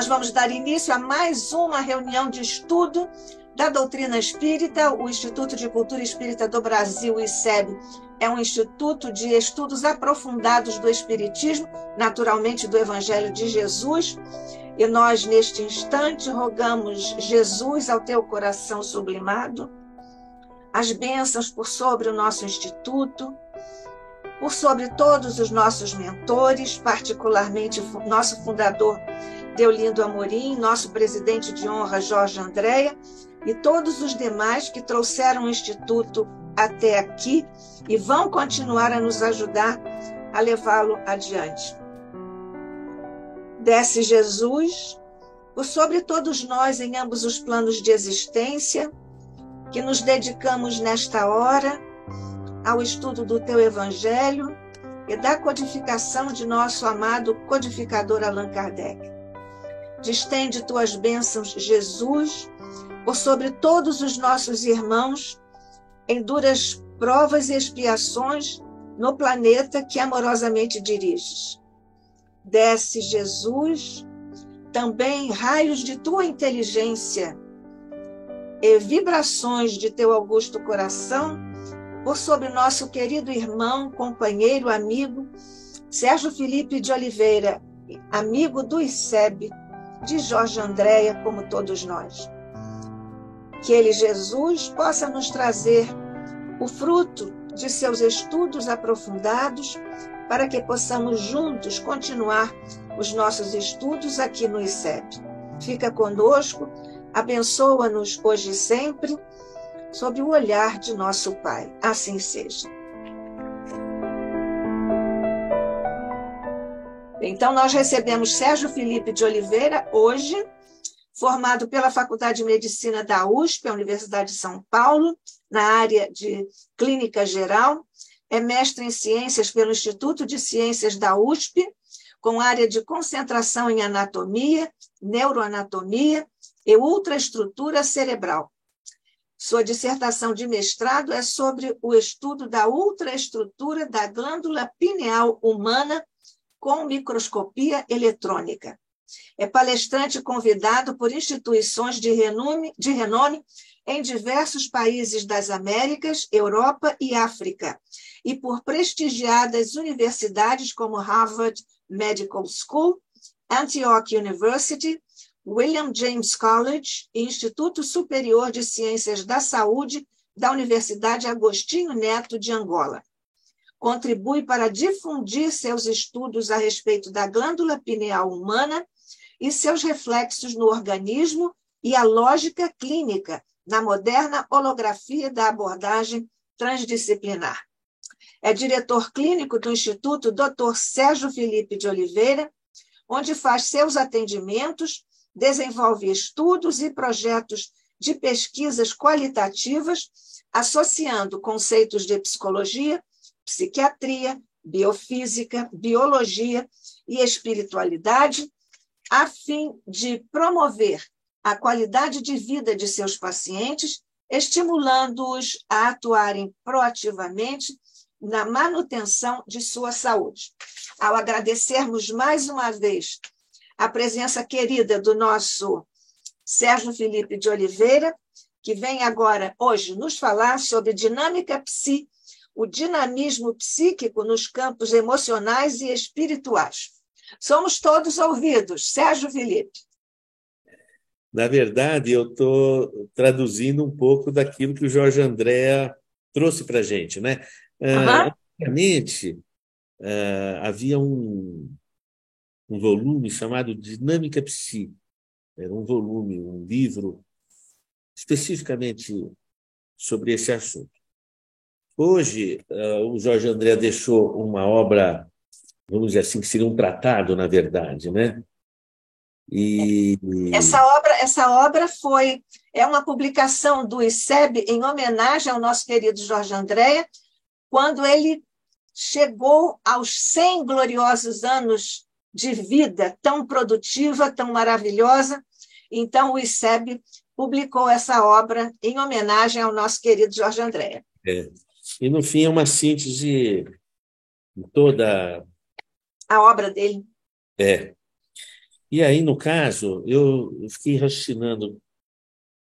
Nós vamos dar início a mais uma reunião de estudo da doutrina espírita. O Instituto de Cultura Espírita do Brasil, o ICEB, é um instituto de estudos aprofundados do Espiritismo, naturalmente do Evangelho de Jesus. E nós, neste instante, rogamos, Jesus, ao teu coração sublimado, as bênçãos por sobre o nosso instituto, por sobre todos os nossos mentores, particularmente nosso fundador Deolindo Amorim, nosso presidente de honra Jorge Andréa, e todos os demais que trouxeram o Instituto até aqui e vão continuar a nos ajudar a levá-lo adiante. Desce Jesus por sobre todos nós em ambos os planos de existência, que nos dedicamos nesta hora ao estudo do teu Evangelho e da codificação de nosso amado codificador Allan Kardec. Distende tuas bênçãos, Jesus, por sobre todos os nossos irmãos em duras provas e expiações no planeta que amorosamente diriges. Desce, Jesus, também raios de tua inteligência e vibrações de teu augusto coração por sobre nosso querido irmão, companheiro, amigo, Sérgio Felipe de Oliveira, amigo do ICEB, de Jorge Andréa, como todos nós. Que ele, Jesus, possa nos trazer o fruto de seus estudos aprofundados para que possamos juntos continuar os nossos estudos aqui no ICEB. Fica conosco, abençoa-nos hoje e sempre, sob o olhar de nosso Pai. Assim seja. Então, nós recebemos Sérgio Felipe de Oliveira hoje, formado pela Faculdade de Medicina da USP, a Universidade de São Paulo, na área de Clínica Geral. É mestre em Ciências pelo Instituto de Ciências da USP, com área de concentração em Anatomia, Neuroanatomia e Ultraestrutura Cerebral. Sua dissertação de mestrado é sobre o estudo da ultraestrutura da glândula pineal humana com microscopia eletrônica. É palestrante convidado por instituições de renome em diversos países das Américas, Europa e África, e por prestigiadas universidades como Harvard Medical School, Antioch University, William James College e Instituto Superior de Ciências da Saúde da Universidade Agostinho Neto de Angola. Contribui para difundir seus estudos a respeito da glândula pineal humana e seus reflexos no organismo e a lógica clínica na moderna holografia da abordagem transdisciplinar. É diretor clínico do Instituto Dr. Sérgio Felipe de Oliveira, onde faz seus atendimentos, desenvolve estudos e projetos de pesquisas qualitativas, associando conceitos de psicologia, psiquiatria, biofísica, biologia e espiritualidade, a fim de promover a qualidade de vida de seus pacientes, estimulando-os a atuarem proativamente na manutenção de sua saúde. Ao agradecermos mais uma vez a presença querida do nosso Sérgio Felipe de Oliveira, que vem agora, hoje, nos falar sobre dinâmica psi, o dinamismo psíquico nos campos emocionais e espirituais. Somos todos ouvidos. Sérgio Felipe. Na verdade, eu estou traduzindo um pouco daquilo que o Jorge Andréa trouxe para a gente, né? Antigamente, havia um volume chamado Dinâmica Psi. Era um volume, um livro especificamente sobre esse assunto. Hoje, o Jorge Andréa deixou uma obra, vamos dizer assim, que seria um tratado, na verdade, né? E essa obra é uma publicação do ICEB em homenagem ao nosso querido Jorge Andréa, quando ele chegou aos 100 gloriosos anos de vida, tão produtiva, tão maravilhosa. Então, o ICEB publicou essa obra em homenagem ao nosso querido Jorge Andréa. E, no fim, é uma síntese de toda a obra dele. E aí, no caso, eu fiquei raciocinando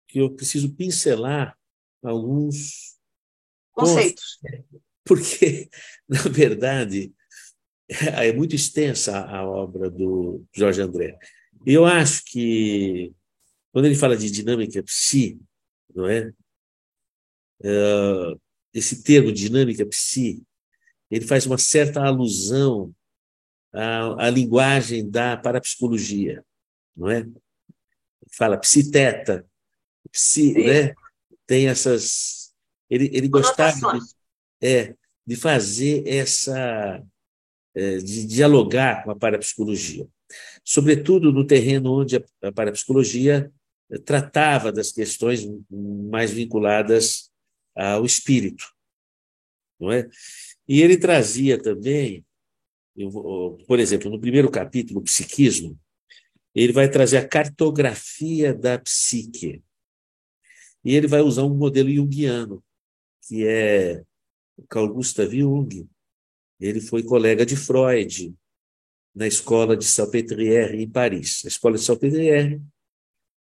que eu preciso pincelar alguns pontos, Conceitos. porque, na verdade, é muito extensa a obra do Jorge André. E eu acho que, quando ele fala de dinâmica psi, não é? Esse termo dinâmica psi, ele faz uma certa alusão à linguagem da parapsicologia, não é? Fala psiteta, psi, Isso. né? Tem essas. Ele gostava Conotações. é, de fazer essa, de dialogar com a parapsicologia, sobretudo no terreno onde a parapsicologia tratava das questões mais vinculadas ao espírito, não é? E ele trazia também, por exemplo, no primeiro capítulo, o psiquismo, ele vai trazer a cartografia da psique. E ele vai usar um modelo junguiano, que é o Carl Gustav Jung. Ele foi colega de Freud na escola de Salpêtrière, em Paris. A escola de Salpêtrière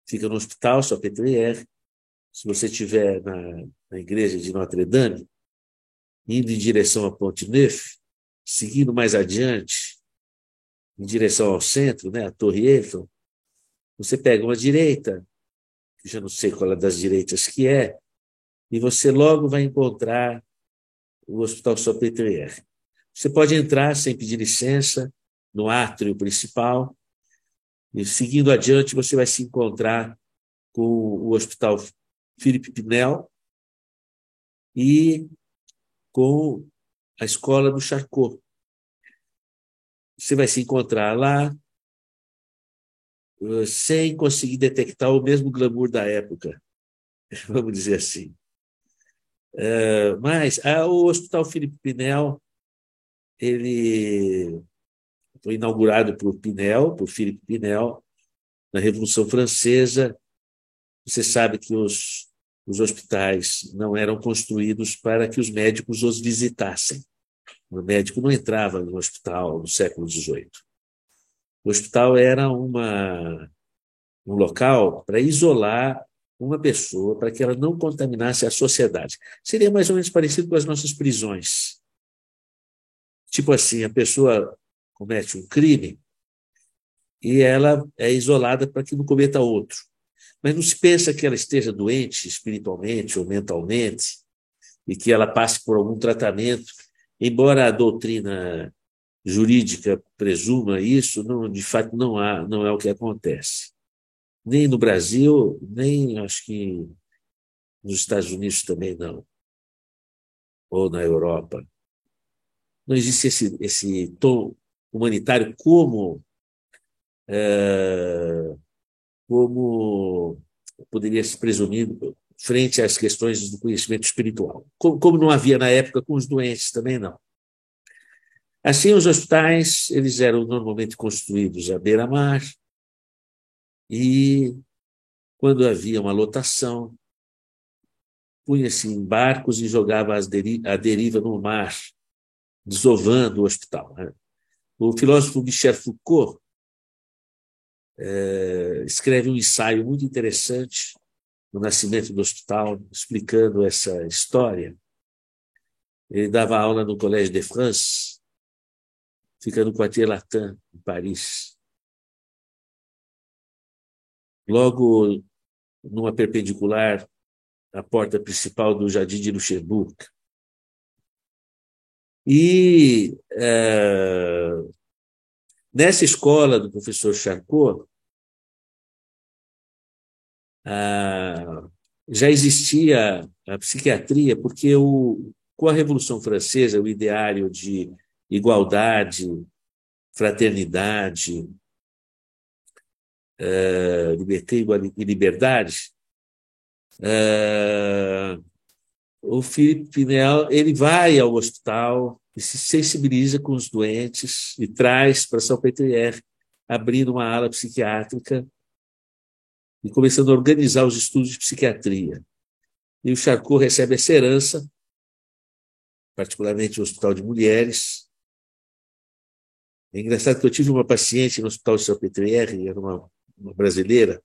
fica no hospital Salpêtrière. Se você estiver na igreja de Notre-Dame, indo em direção à Ponte Neuf, seguindo mais adiante, em direção ao centro, né, a Torre Eiffel, você pega uma direita, já não sei qual é das direitas que é, e você logo vai encontrar o Hospital Salpêtrière. Você pode entrar sem pedir licença no átrio principal e, seguindo adiante, você vai se encontrar com o Hospital Philippe Pinel e com a Escola do Charcot. Você vai se encontrar lá sem conseguir detectar o mesmo glamour da época, vamos dizer assim. Mas o Hospital Philippe Pinel, ele foi inaugurado por Pinel, por Philippe Pinel, na Revolução Francesa. Você sabe que os hospitais não eram construídos para que os médicos os visitassem. O médico não entrava no hospital no século XVIII. O hospital era um local para isolar uma pessoa, para que ela não contaminasse a sociedade. Seria mais ou menos parecido com as nossas prisões. Tipo assim, a pessoa comete um crime e ela é isolada para que não cometa outro. Mas não se pensa que ela esteja doente espiritualmente ou mentalmente e que ela passe por algum tratamento, embora a doutrina jurídica presuma isso, não, de fato não é o que acontece. Nem no Brasil, nem acho que nos Estados Unidos também não, ou na Europa. Não existe esse tom humanitário como poderia se presumir frente às questões do conhecimento espiritual. Como não havia na época com os doentes também não. Assim, os hospitais eles eram normalmente construídos à beira-mar e, quando havia uma lotação, punha-se em barcos e jogava a deriva no mar, desovando o hospital. O filósofo Michel Foucault escreve um ensaio muito interessante no nascimento do hospital, explicando essa história. Ele dava aula no Collège de France, fica no Quartier Latin, em Paris. Logo numa perpendicular à porta principal do Jardim de Luxemburgo. E nessa escola do professor Charcot, já existia a psiquiatria, porque com a Revolução Francesa, o ideário de igualdade, fraternidade, liberté e liberdade, o Philippe Pinel ele vai ao hospital e se sensibiliza com os doentes e traz para Salpêtrière, abrindo uma ala psiquiátrica e começando a organizar os estudos de psiquiatria. E o Charcot recebe essa herança, particularmente o Hospital de Mulheres, É engraçado que eu tive uma paciente no Hospital de Salpêtrière, era uma brasileira,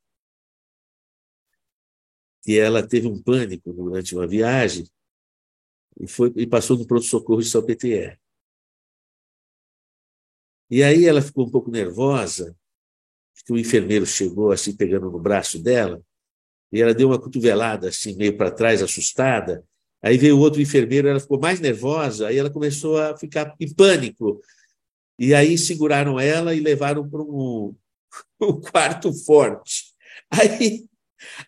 que ela teve um pânico durante uma viagem e passou no pronto-socorro de Salpêtrière. E aí ela ficou um pouco nervosa, porque o enfermeiro chegou assim pegando no braço dela, e ela deu uma cotovelada assim meio para trás, assustada. Aí veio o outro enfermeiro, ela ficou mais nervosa, aí ela começou a ficar em pânico. E aí seguraram ela e levaram para um quarto forte. Aí,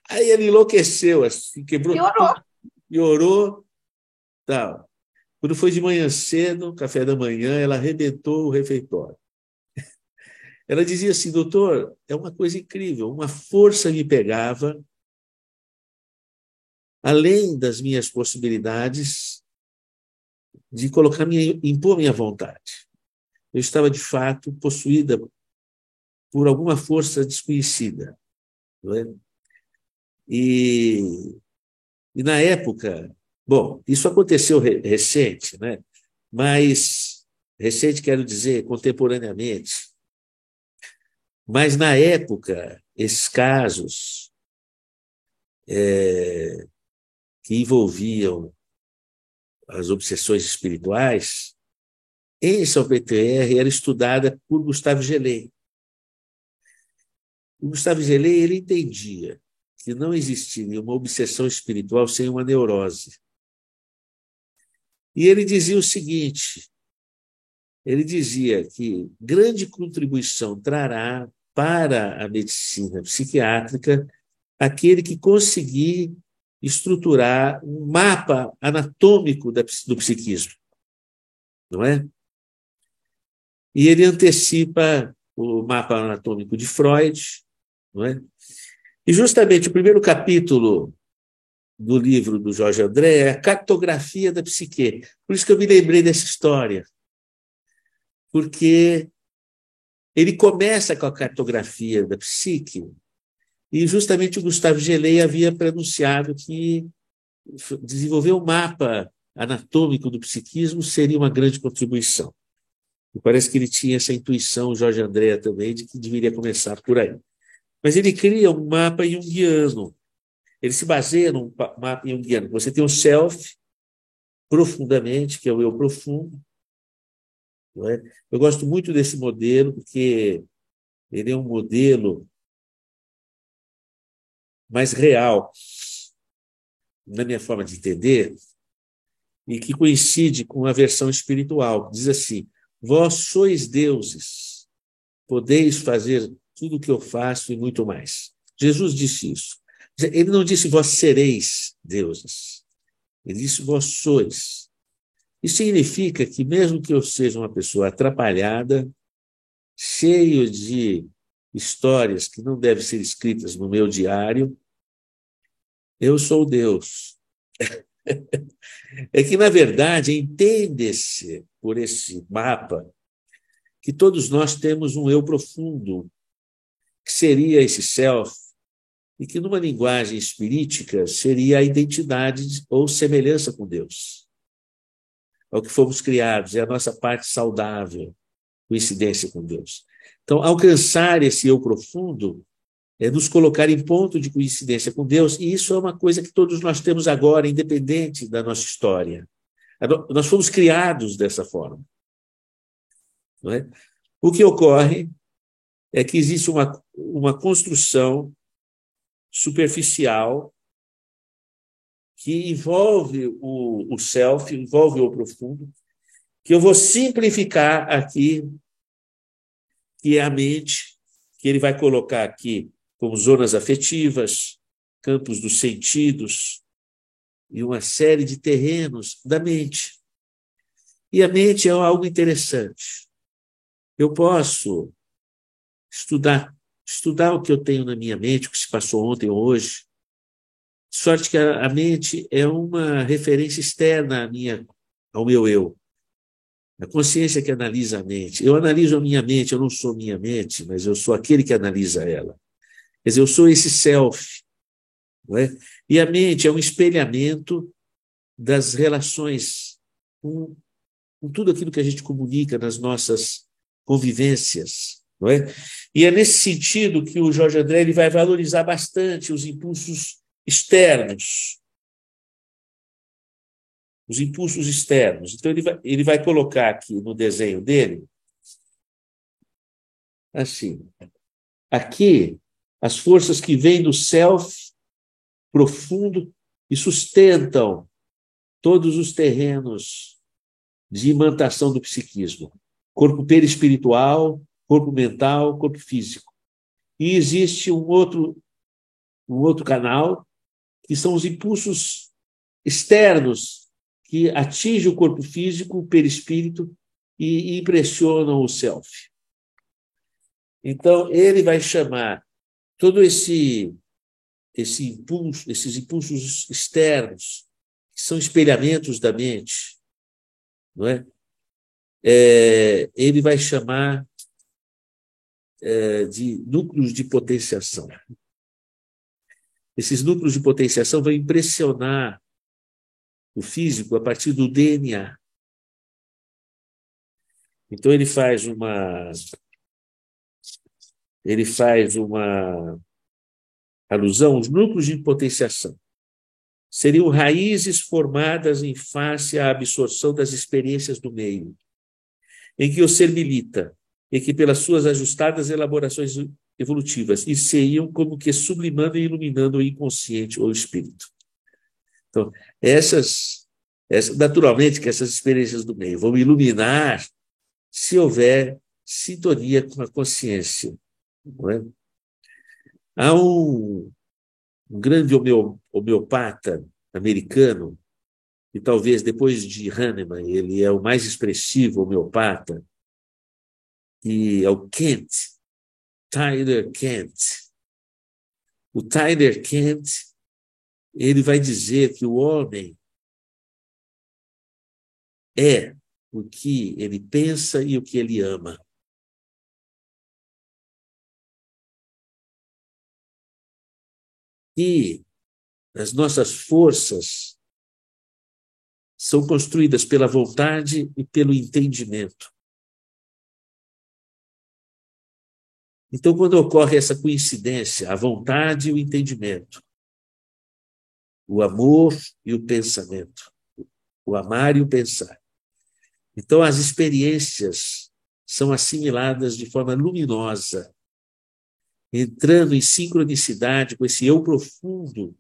aí ela enlouqueceu, assim, quebrou Piorou. tudo, piorou, tal. Quando foi de manhã cedo, café da manhã, ela arrebentou o refeitório. Ela dizia assim, doutor, é uma coisa incrível, uma força me pegava, além das minhas possibilidades de impor minha vontade. Eu estava, de fato, possuída por alguma força desconhecida. Não é? E na época, bom, isso aconteceu recente, né? Mas, recente quero dizer, contemporaneamente, mas na época, esses casos que envolviam as obsessões espirituais, em São PTR era estudada por Gustavo Gelei. O Gustavo Gelei, ele entendia que não existiria uma obsessão espiritual sem uma neurose. E ele dizia o seguinte, ele dizia que grande contribuição trará para a medicina psiquiátrica aquele que conseguir estruturar um mapa anatômico do psiquismo, não é? E ele antecipa o mapa anatômico de Freud, não é? E justamente o primeiro capítulo do livro do Jorge André é a cartografia da psique. Por isso que eu me lembrei dessa história, porque ele começa com a cartografia da psique e justamente o Gustavo Gelei havia pronunciado que desenvolver um mapa anatômico do psiquismo seria uma grande contribuição. E parece que ele tinha essa intuição, o Jorge André também, de que deveria começar por aí. Mas ele cria um mapa junguiano. Ele se baseia num mapa junguiano. Você tem o self, profundamente, que é o eu profundo. Não é? Eu gosto muito desse modelo, porque ele é um modelo mais real, na minha forma de entender, e que coincide com a versão espiritual. Diz assim, vós sois deuses, podeis fazer tudo o que eu faço e muito mais. Jesus disse isso. Ele não disse vós sereis deuses. Ele disse vós sois. Isso significa que mesmo que eu seja uma pessoa atrapalhada, cheio de histórias que não devem ser escritas no meu diário, eu sou Deus. É que, na verdade, entende-se por esse mapa que todos nós temos um eu profundo, que seria esse self, e que, numa linguagem espirítica, seria a identidade ou semelhança com Deus. É o que fomos criados, é a nossa parte saudável, coincidência com Deus. Então, alcançar esse eu profundo é nos colocar em ponto de coincidência com Deus, e isso é uma coisa que todos nós temos agora, independente da nossa história. Nós fomos criados dessa forma. Não é? O que ocorre é que existe uma construção superficial que envolve o self, envolve o profundo, que eu vou simplificar aqui, que é a mente, que ele vai colocar aqui como zonas afetivas, campos dos sentidos e uma série de terrenos da mente. E a mente é algo interessante. Eu posso estudar o que eu tenho na minha mente, o que se passou ontem ou hoje, de sorte que a mente é uma referência externa ao meu eu. A consciência que analisa a mente. Eu analiso a minha mente, eu não sou minha mente, mas eu sou aquele que analisa ela. Quer dizer, eu sou esse self. Não é? E a mente é um espelhamento das relações com tudo aquilo que a gente comunica nas nossas convivências, não é? E é nesse sentido que o Jorge André ele vai valorizar bastante os impulsos externos. Os impulsos externos. Então, ele vai colocar aqui no desenho dele, assim, aqui, as forças que vêm do self profundo e sustentam todos os terrenos de imantação do psiquismo. Corpo perispiritual, corpo mental, corpo físico. E existe um outro canal, que são os impulsos externos que atingem o corpo físico, o perispírito e impressionam o self. Então, ele vai chamar todo esses impulsos externos, que são espelhamentos da mente, não é? Ele vai chamar de núcleos de potenciação. Esses núcleos de potenciação vão impressionar o físico a partir do DNA. Então, ele faz uma alusão aos núcleos de potenciação. Seriam raízes formadas em face à absorção das experiências do meio, em que o ser milita, e que, pelas suas ajustadas elaborações evolutivas, iriam como que sublimando e iluminando o inconsciente ou o espírito. Então, naturalmente que essas experiências do meio vão iluminar se houver sintonia com a consciência. Não é? Há um grande homeopata americano, e talvez depois de Hahnemann, ele é o mais expressivo homeopata, que é o Kent, Tyler Kent. O Tyler Kent, ele vai dizer que o homem é o que ele pensa e o que ele ama. E as nossas forças são construídas pela vontade e pelo entendimento. Então, quando ocorre essa coincidência, a vontade e o entendimento, o amor e o pensamento, o amar e o pensar, então as experiências são assimiladas de forma luminosa, entrando em sincronicidade com esse eu profundo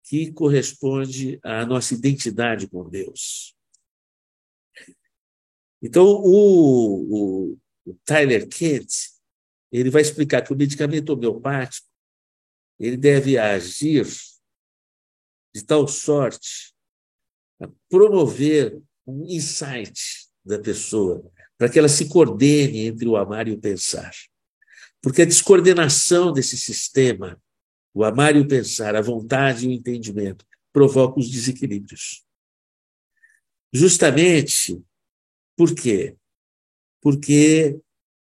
que corresponde à nossa identidade com Deus. Então, o Tyler Kent, ele vai explicar que o medicamento homeopático ele deve agir de tal sorte a promover um insight da pessoa, para que ela se coordene entre o amar e o pensar. Porque a descoordenação desse sistema, o amar e o pensar, a vontade e o entendimento, provoca os desequilíbrios. Justamente por quê? Porque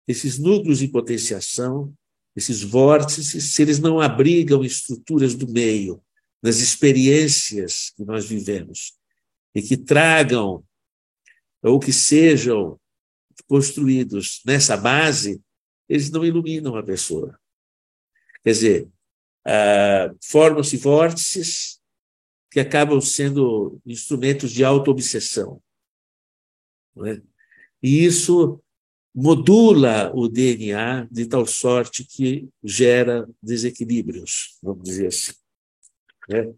esses núcleos de potenciação, esses vórtices, se eles não abrigam estruturas do meio, das experiências que nós vivemos, e que tragam ou que sejam construídos nessa base, eles não iluminam a pessoa. Quer dizer, formam-se vórtices que acabam sendo instrumentos de auto-obsessão. Não é? E isso modula o DNA de tal sorte que gera desequilíbrios, vamos dizer assim. Né?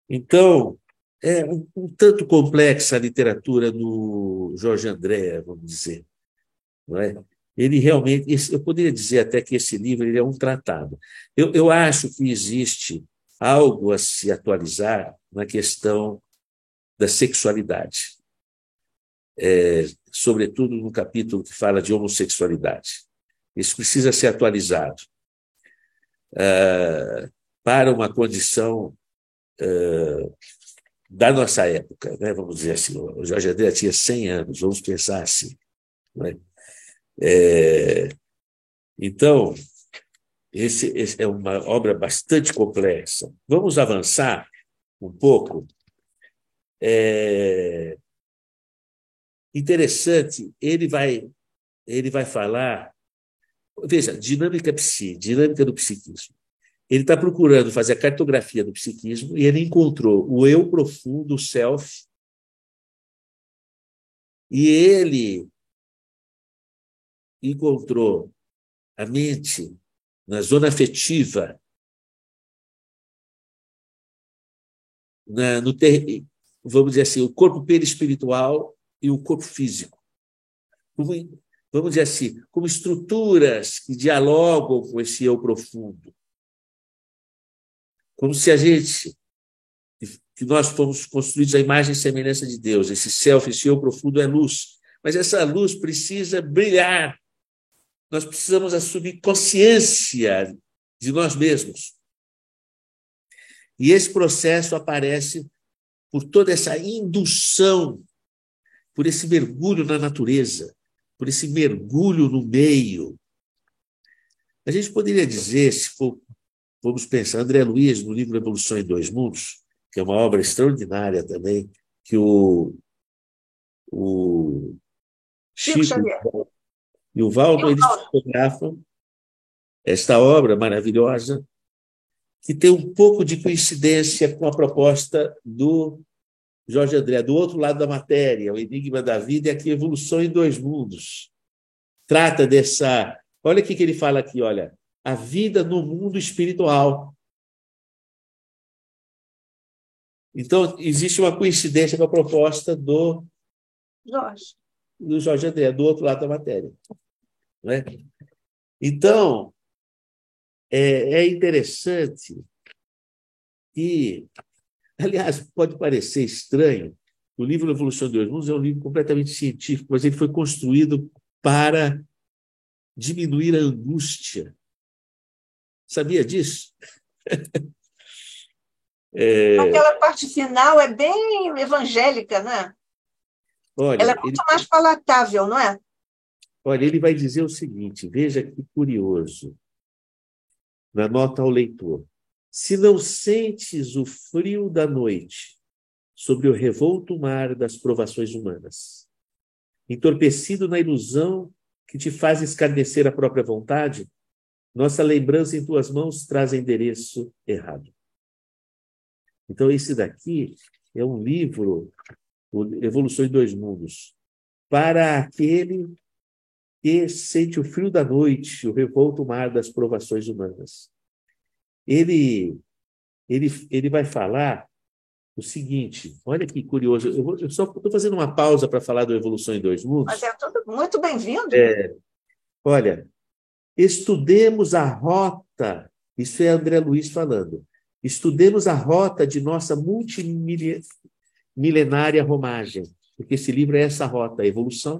Então, é um tanto complexa a literatura do Jorge André, vamos dizer. Não é? Ele realmente, eu poderia dizer até que esse livro ele é um tratado. Eu acho que existe algo a se atualizar na questão da sexualidade, sobretudo no capítulo que fala de homossexualidade. Isso precisa ser atualizado para uma condição da nossa época, né? Vamos dizer assim. O Jorge André tinha 100 anos, vamos pensar assim. Não é? Então, esse é uma obra bastante complexa. Vamos avançar um pouco. Interessante, ele vai ele vai falar, veja, dinâmica do psiquismo. Ele está procurando fazer a cartografia do psiquismo e ele encontrou o eu profundo, o self, e ele encontrou a mente na zona afetiva, vamos dizer assim, o corpo perispiritual e o corpo físico. Vamos dizer assim, como estruturas que dialogam com esse eu profundo. Como se que nós fomos construídos à imagem e semelhança de Deus. Esse self, esse eu profundo é luz. Mas essa luz precisa brilhar. Nós precisamos assumir consciência de nós mesmos. E esse processo aparece por toda essa indução, por esse mergulho na natureza, por esse mergulho no meio. A gente poderia dizer, se vamos pensar, André Luiz, no livro Evolução em Dois Mundos, que é uma obra extraordinária também, que o Chico e o Valdo, eles fotografam esta obra maravilhosa, que tem um pouco de coincidência com a proposta do Jorge André, do outro lado da matéria, o enigma da vida, e aqui Evolução em Dois Mundos. Trata dessa... Olha o que ele fala aqui, olha, a vida no mundo espiritual. Então, existe uma coincidência com a proposta do Jorge André, do outro lado da matéria. Não é? Então, é interessante que, aliás, pode parecer estranho, o livro Evolução de Dois Mundos é um livro completamente científico, mas ele foi construído para diminuir a angústia. Sabia disso? Aquela parte final é bem evangélica, né? Olha, ela é muito mais palatável, não é? Olha, ele vai dizer o seguinte, veja que curioso, na nota ao leitor. Se não sentes o frio da noite sobre o revolto mar das provações humanas, entorpecido na ilusão que te faz escarnecer a própria vontade, nossa lembrança em tuas mãos traz endereço errado. Então, esse daqui é um livro, Evolução em Dois Mundos, para aquele que sente o frio da noite, o revolto mar das provações humanas. Ele vai falar o seguinte, olha que curioso, eu só estou fazendo uma pausa para falar do Evolução em Dois Mundos. Mas é tudo muito bem-vindo. Olha, estudemos a rota, isso é André Luiz falando, estudemos a rota de nossa multimilenária romagem, porque esse livro é essa rota, a evolução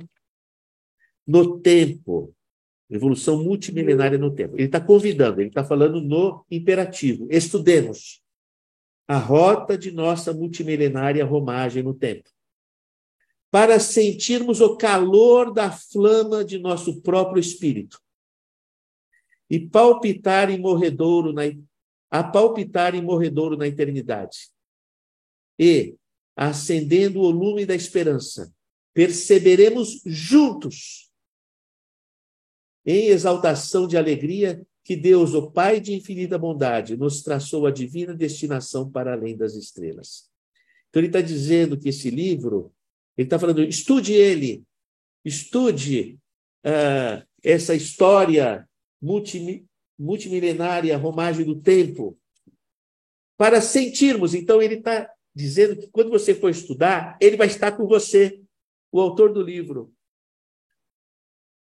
no tempo, evolução multimilenária no tempo. Ele está convidando, ele está falando no imperativo, estudemos a rota de nossa multimilenária romagem no tempo, para sentirmos o calor da flama de nosso próprio espírito e palpitar em morredouro na eternidade. E, acendendo o lume da esperança, perceberemos juntos, em exaltação de alegria, que Deus, o Pai de infinita bondade, nos traçou a divina destinação para além das estrelas. Então, ele está dizendo que esse livro, ele está falando, estude essa história multimilenária, romagem do tempo, para sentirmos. Então, ele está dizendo que quando você for estudar, ele vai estar com você, o autor do livro,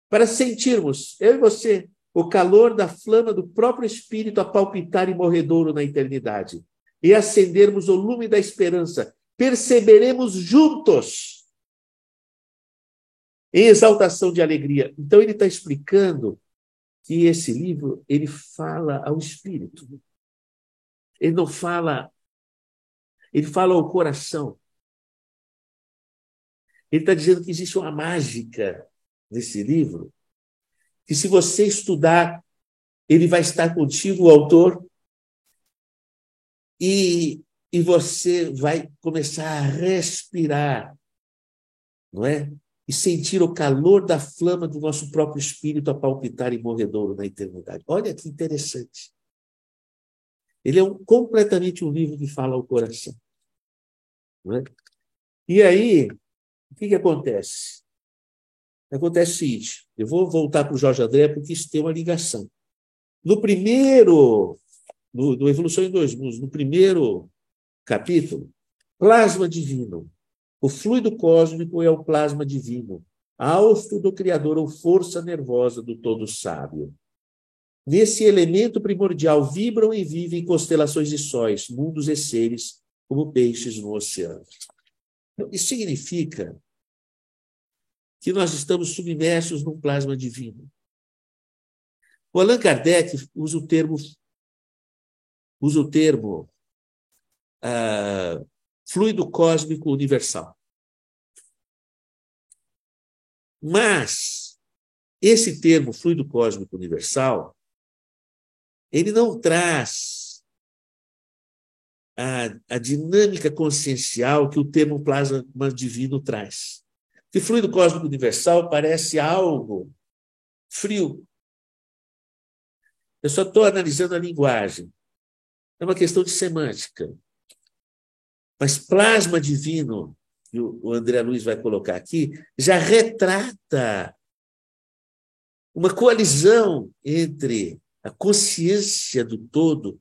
para sentirmos, eu e você, o calor da flama do próprio Espírito a palpitar em morredouro na eternidade, e acendermos o lume da esperança, perceberemos juntos, em exaltação de alegria. Então, ele está explicando que esse livro, ele fala ao Espírito. Ele não fala, ele fala ao coração. Ele está dizendo que existe uma mágica nesse livro, que se você estudar, ele vai estar contigo, o autor, e você vai começar a respirar, não é? e sentir o calor da flama do nosso próprio espírito a palpitar em morredouro na eternidade. Olha que interessante. Ele é completamente um livro que fala ao coração. Não é? E aí, o que acontece? Acontece o seguinte, eu vou voltar para o Jorge André porque isso tem uma ligação. No Evolução em Dois Mundos, no primeiro capítulo, plasma divino. O fluido cósmico é o plasma divino, hausto do Criador ou força nervosa do todo sábio. Nesse elemento primordial vibram e vivem constelações e sóis, mundos e seres, como peixes no oceano. Isso significa que nós estamos submersos num plasma divino. O Allan Kardec usa o termo fluido cósmico universal. Mas esse termo fluido cósmico universal, ele não traz a dinâmica consciencial que o termo plasma divino traz. Porque fluido cósmico universal parece algo frio. Eu só estou analisando a linguagem. É uma questão de semântica. Mas plasma divino, que o André Luiz vai colocar aqui, já retrata uma coalizão entre a consciência do todo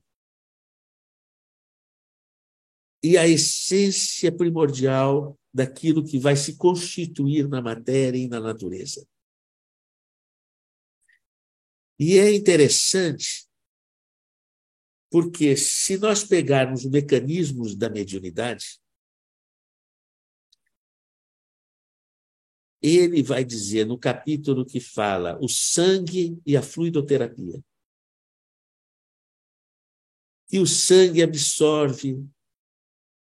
e a essência primordial daquilo que vai se constituir na matéria e na natureza. E é interessante porque, se nós pegarmos os mecanismos da mediunidade, ele vai dizer no capítulo que fala o sangue e a fluidoterapia, que o sangue absorve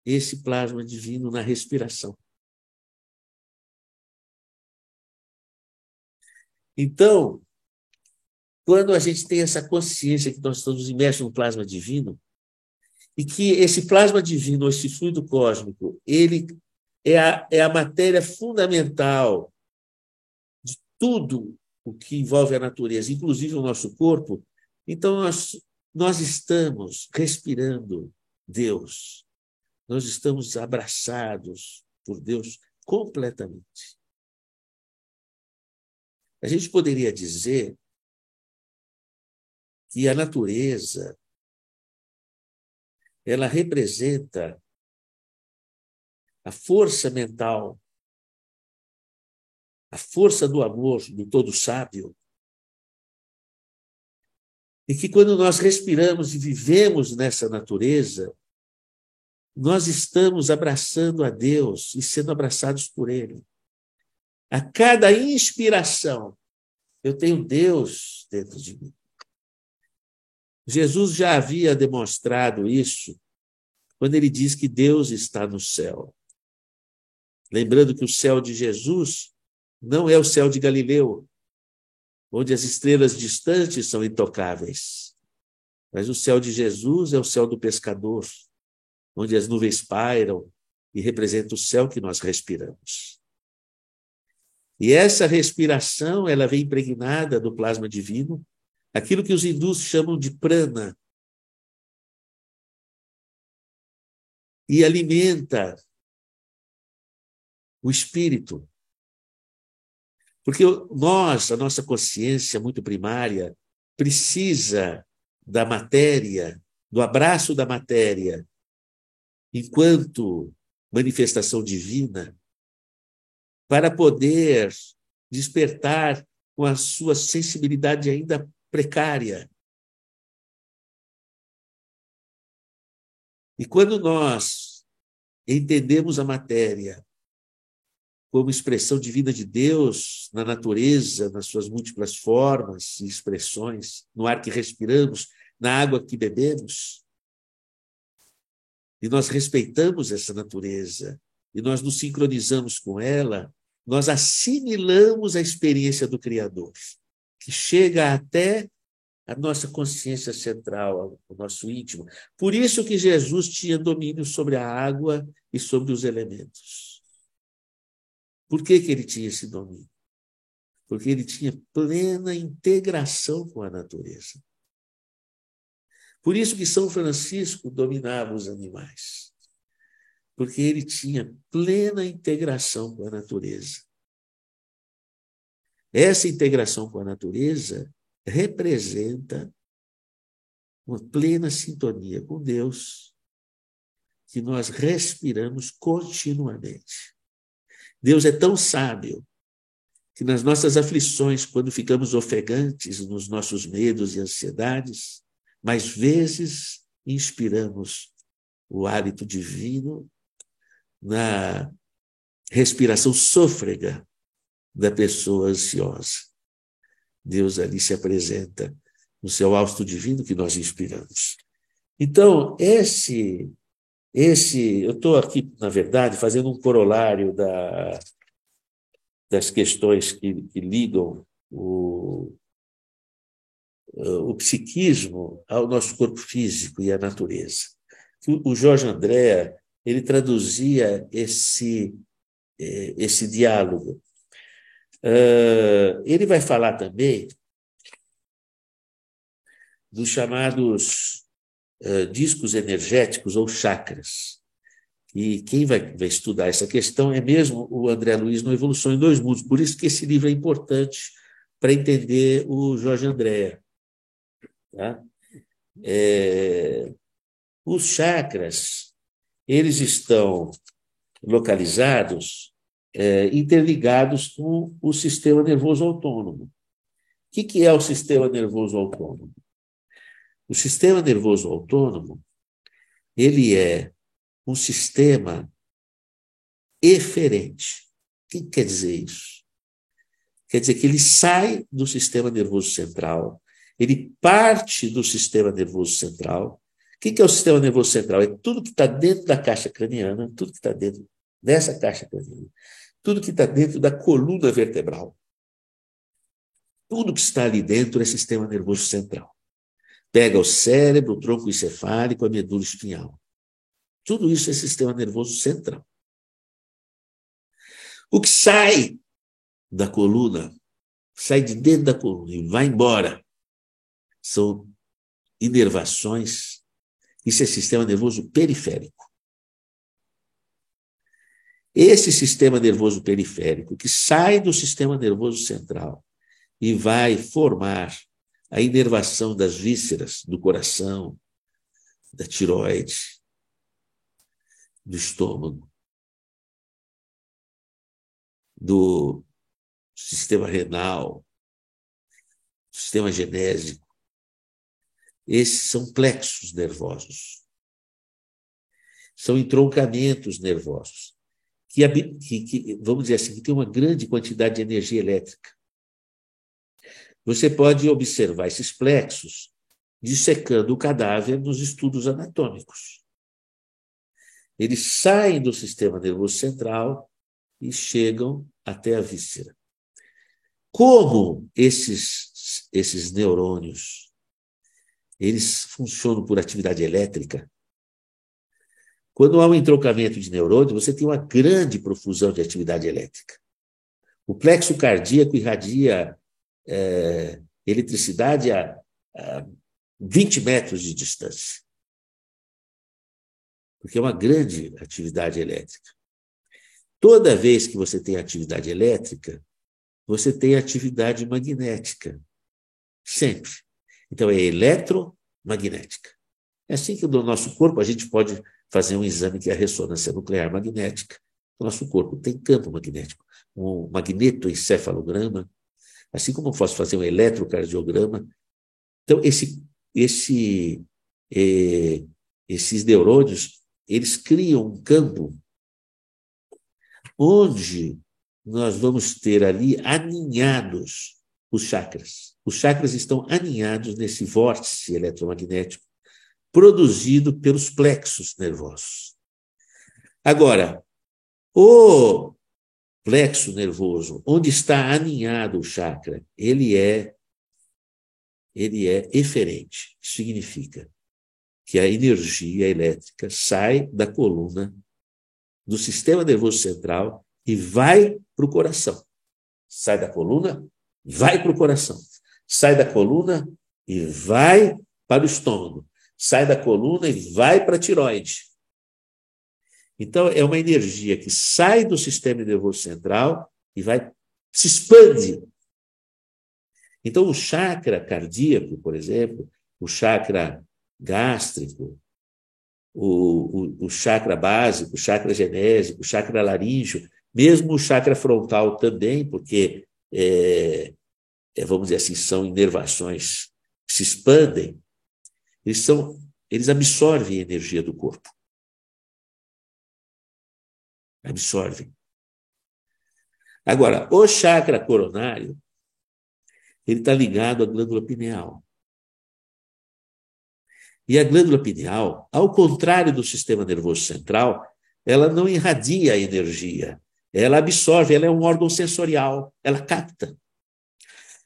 esse plasma divino na respiração. Então, quando a gente tem essa consciência que nós estamos imersos no plasma divino, e que esse plasma divino, esse fluido cósmico, ele é a matéria fundamental de tudo o que envolve a natureza, inclusive o nosso corpo, então nós estamos respirando Deus, nós estamos abraçados por Deus completamente. A gente poderia dizer que a natureza, ela representa a força mental, a força do amor do todo sábio, e que quando nós respiramos e vivemos nessa natureza, nós estamos abraçando a Deus e sendo abraçados por Ele. A cada inspiração, eu tenho Deus dentro de mim. Jesus já havia demonstrado isso quando ele diz que Deus está no céu. Lembrando que o céu de Jesus não é o céu de Galileu, onde as estrelas distantes são intocáveis. Mas o céu de Jesus é o céu do pescador, onde as nuvens pairam e representa o céu que nós respiramos. E essa respiração, ela vem impregnada do plasma divino, aquilo que os hindus chamam de prana, e alimenta o espírito. Porque a nossa consciência muito primária, precisa da matéria, do abraço da matéria, enquanto manifestação divina, para poder despertar com a sua sensibilidade ainda precária. E quando nós entendemos a matéria como expressão divina de Deus na natureza, nas suas múltiplas formas e expressões, no ar que respiramos, na água que bebemos, e nós respeitamos essa natureza, e nós nos sincronizamos com ela, nós assimilamos a experiência do Criador, que chega até a nossa consciência central, o nosso íntimo. Por isso que Jesus tinha domínio sobre a água e sobre os elementos. Por que ele tinha esse domínio? Porque ele tinha plena integração com a natureza. Por isso que São Francisco dominava os animais, porque ele tinha plena integração com a natureza. Essa integração com a natureza representa uma plena sintonia com Deus, que nós respiramos continuamente. Deus é tão sábio que nas nossas aflições, quando ficamos ofegantes nos nossos medos e ansiedades, mais vezes inspiramos o hálito divino na respiração sôfrega da pessoa ansiosa. Deus ali se apresenta no seu hálito divino que nós inspiramos. Então, eu estou aqui, na verdade, fazendo um corolário das questões que ligam o psiquismo ao nosso corpo físico e à natureza. O Jorge André, ele traduzia esse diálogo. Ele vai falar também dos chamados discos energéticos ou chakras. E quem vai estudar essa questão é mesmo o André Luiz no Evolução em Dois Mundos. Por isso que esse livro é importante para entender o Jorge André. Tá? Os chakras, eles estão localizados, interligados com o sistema nervoso autônomo. O que é o sistema nervoso autônomo? O sistema nervoso autônomo, ele é um sistema eferente. O que quer dizer isso? Quer dizer que ele sai do sistema nervoso central, ele parte do sistema nervoso central. O que é o sistema nervoso central? É tudo que está dentro da caixa craniana, tudo que está dentro dessa caixa craniana, tudo que está dentro da coluna vertebral. Tudo que está ali dentro é sistema nervoso central. Pega o cérebro, o tronco encefálico, a medula espinhal. Tudo isso é sistema nervoso central. O que sai da coluna, sai de dentro da coluna e vai embora, são inervações. Isso é sistema nervoso periférico. Esse sistema nervoso periférico que sai do sistema nervoso central e vai formar a inervação das vísceras, do coração, da tireoide, do estômago, do sistema renal, do sistema genésico. Esses são plexos nervosos. São entroncamentos nervosos, que vamos dizer assim, que tem uma grande quantidade de energia elétrica. Você pode observar esses plexos dissecando o cadáver nos estudos anatômicos. Eles saem do sistema nervoso central e chegam até a víscera. Como esses neurônios, eles funcionam por atividade elétrica, quando há um entroncamento de neurônios, você tem uma grande profusão de atividade elétrica. O plexo cardíaco irradia eletricidade a 20 metros de distância, porque é uma grande atividade elétrica. Toda vez que você tem atividade elétrica, você tem atividade magnética, sempre. Então, é eletromagnética. É assim que no nosso corpo a gente pode fazer um exame que é a ressonância nuclear magnética. O nosso corpo tem campo magnético, um magnetoencefalograma, assim como eu posso fazer um eletrocardiograma. Então, esses neurônios, eles criam um campo onde nós vamos ter ali aninhados os chakras. Os chakras estão aninhados nesse vórtice eletromagnético produzido pelos plexos nervosos. Agora, o plexo nervoso, onde está aninhado o chakra, ele é eferente. Isso significa que a energia elétrica sai da coluna, do sistema nervoso central e vai para o coração. Sai da coluna, vai para o coração. Sai da coluna e vai para o estômago. Sai da coluna e vai para a tireoide. Então, é uma energia que sai do sistema nervoso central e vai, se expande. Então, o chakra cardíaco, por exemplo, o chakra gástrico, o chakra básico, o chakra genésico, o chakra laríngeo, mesmo o chakra frontal também, porque, vamos dizer assim, são inervações que se expandem, eles absorvem a energia do corpo. Absorvem. Agora, o chakra coronário, ele está ligado à glândula pineal. E a glândula pineal, ao contrário do sistema nervoso central, ela não irradia a energia, ela absorve, ela é um órgão sensorial, ela capta.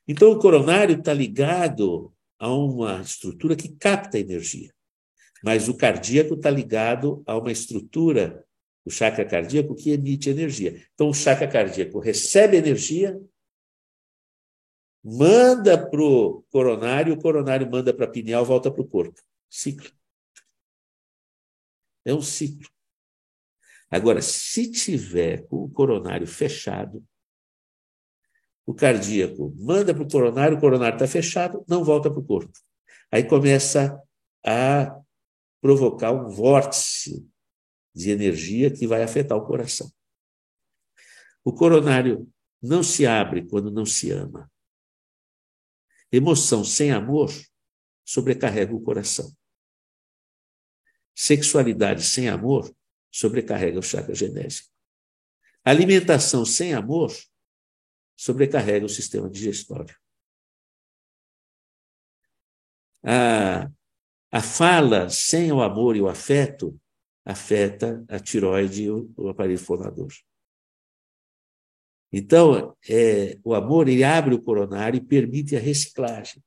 Então, o coronário está ligado a uma estrutura que capta a energia, mas o cardíaco está ligado a uma estrutura, o chakra cardíaco, que emite energia. Então, o chakra cardíaco recebe energia, manda para o coronário manda para a pineal, volta para o corpo. Ciclo. É um ciclo. Agora, se tiver com o coronário fechado, o cardíaco manda para o coronário está fechado, não volta para o corpo. Aí começa a provocar um vórtice de energia que vai afetar o coração. O coronário não se abre quando não se ama. Emoção sem amor sobrecarrega o coração. Sexualidade sem amor sobrecarrega o chakra genésico. Alimentação sem amor sobrecarrega o sistema digestório. A fala sem o amor e o afeto afeta a tireoide e o aparelho fonador. Então, o amor ele abre o coronário e permite a reciclagem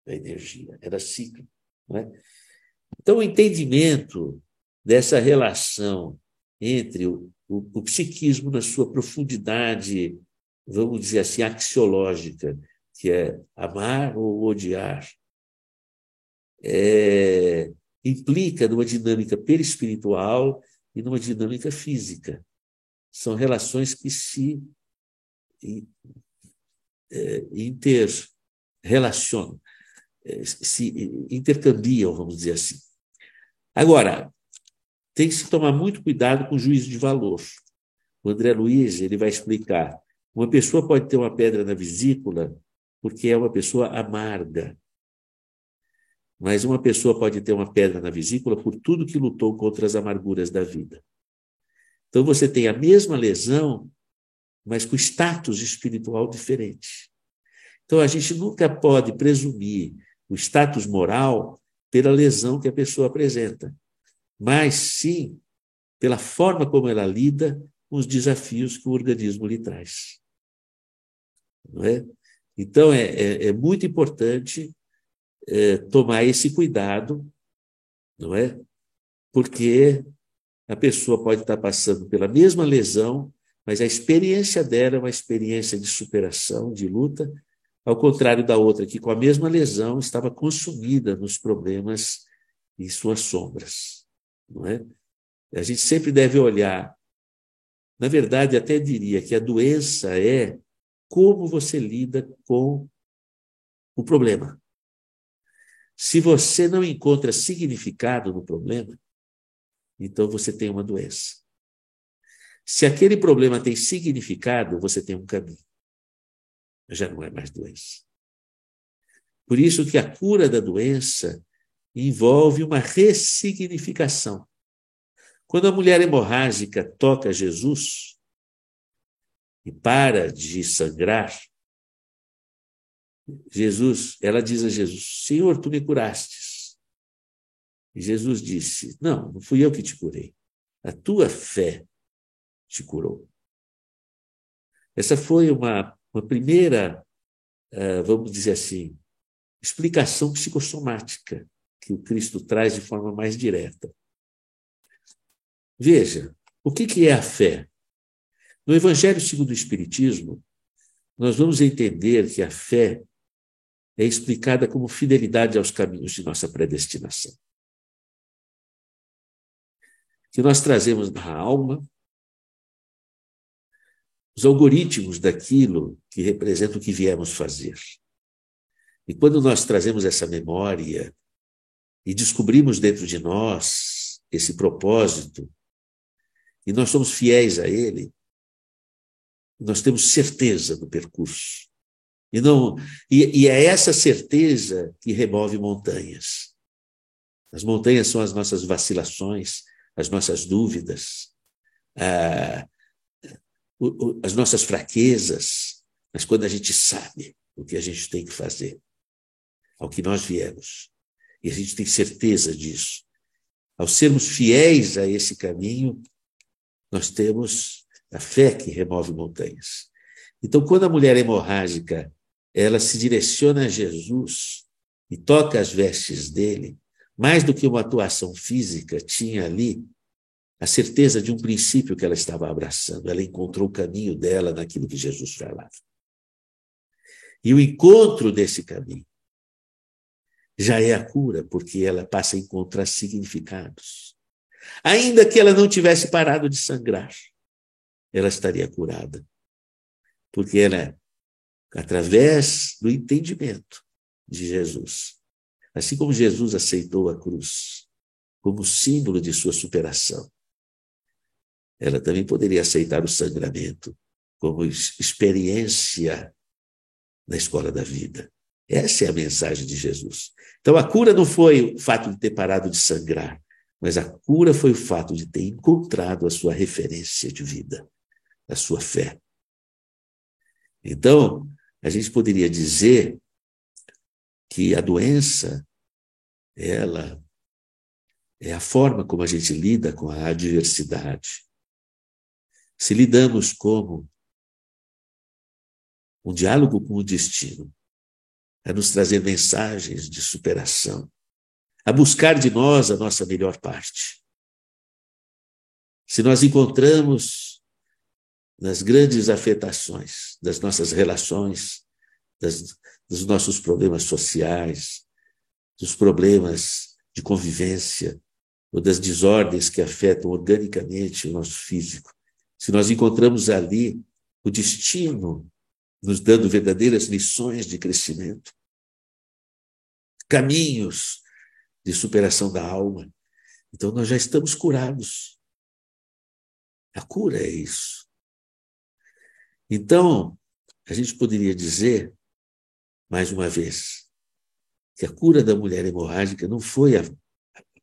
da energia. Era ciclo. Não é? Então, o entendimento dessa relação entre o psiquismo na sua profundidade, vamos dizer assim, axiológica, que é amar ou odiar, implica numa dinâmica perispiritual e numa dinâmica física. São relações que se interrelacionam, se intercambiam, vamos dizer assim. Agora, tem que se tomar muito cuidado com o juízo de valor. O André Luiz ele vai explicar. Uma pessoa pode ter uma pedra na vesícula porque é uma pessoa amarga. Mas uma pessoa pode ter uma pedra na vesícula por tudo que lutou contra as amarguras da vida. Então, você tem a mesma lesão, mas com status espiritual diferente. Então, a gente nunca pode presumir o status moral pela lesão que a pessoa apresenta, mas sim pela forma como ela lida com os desafios que o organismo lhe traz. Não é? Então, é muito importante tomar esse cuidado, não é? Porque a pessoa pode estar passando pela mesma lesão, mas a experiência dela é uma experiência de superação, de luta, ao contrário da outra, que com a mesma lesão estava consumida nos problemas e suas sombras. Não é? A gente sempre deve olhar, na verdade, até diria que a doença é como você lida com o problema. Se você não encontra significado no problema, então você tem uma doença. Se aquele problema tem significado, você tem um caminho. Já não é mais doença. Por isso que a cura da doença envolve uma ressignificação. Quando a mulher hemorrágica toca Jesus e para de sangrar, ela diz a Jesus, Senhor, tu me curastes. E Jesus disse, não fui eu que te curei. A tua fé te curou. Essa foi uma primeira, vamos dizer assim, explicação psicossomática que o Cristo traz de forma mais direta. Veja, o que é a fé? No Evangelho segundo o Espiritismo, nós vamos entender que a fé é explicada como fidelidade aos caminhos de nossa predestinação. Que nós trazemos na alma os algoritmos daquilo que representa o que viemos fazer. E quando nós trazemos essa memória e descobrimos dentro de nós esse propósito, e nós somos fiéis a ele, nós temos certeza do percurso. E é essa certeza que remove montanhas. As montanhas são as nossas vacilações, as nossas dúvidas, as nossas fraquezas, mas quando a gente sabe o que a gente tem que fazer, ao que nós viemos, e a gente tem certeza disso, ao sermos fiéis a esse caminho, nós temos a fé que remove montanhas. Então, quando a mulher hemorrágica ela se direciona a Jesus e toca as vestes dele, mais do que uma atuação física, tinha ali a certeza de um princípio que ela estava abraçando. Ela encontrou o caminho dela naquilo que Jesus falava. E o encontro desse caminho já é a cura, porque ela passa a encontrar significados. Ainda que ela não tivesse parado de sangrar, ela estaria curada. Porque ela, através do entendimento de Jesus, assim como Jesus aceitou a cruz como símbolo de sua superação, ela também poderia aceitar o sangramento como experiência na escola da vida. Essa é a mensagem de Jesus. Então, a cura não foi o fato de ter parado de sangrar, mas a cura foi o fato de ter encontrado a sua referência de vida, a sua fé. Então, a gente poderia dizer que a doença, ela é a forma como a gente lida com a adversidade. Se lidamos como um diálogo com o destino, a nos trazer mensagens de superação, a buscar de nós a nossa melhor parte. Se nós encontramos nas grandes afetações das nossas relações, dos nossos problemas sociais, dos problemas de convivência, ou das desordens que afetam organicamente o nosso físico, se nós encontramos ali o destino nos dando verdadeiras lições de crescimento, caminhos de superação da alma, então nós já estamos curados. A cura é isso. Então, a gente poderia dizer, mais uma vez, que a cura da mulher hemorrágica não foi a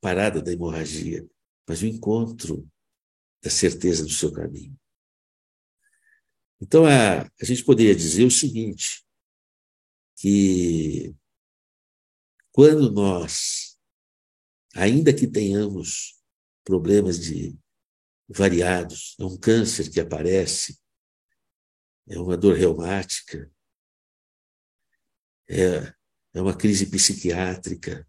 parada da hemorragia, mas o encontro da certeza do seu caminho. Então, a gente poderia dizer o seguinte, que quando nós, ainda que tenhamos problemas variados, é um câncer que aparece, é uma dor reumática, é uma crise psiquiátrica,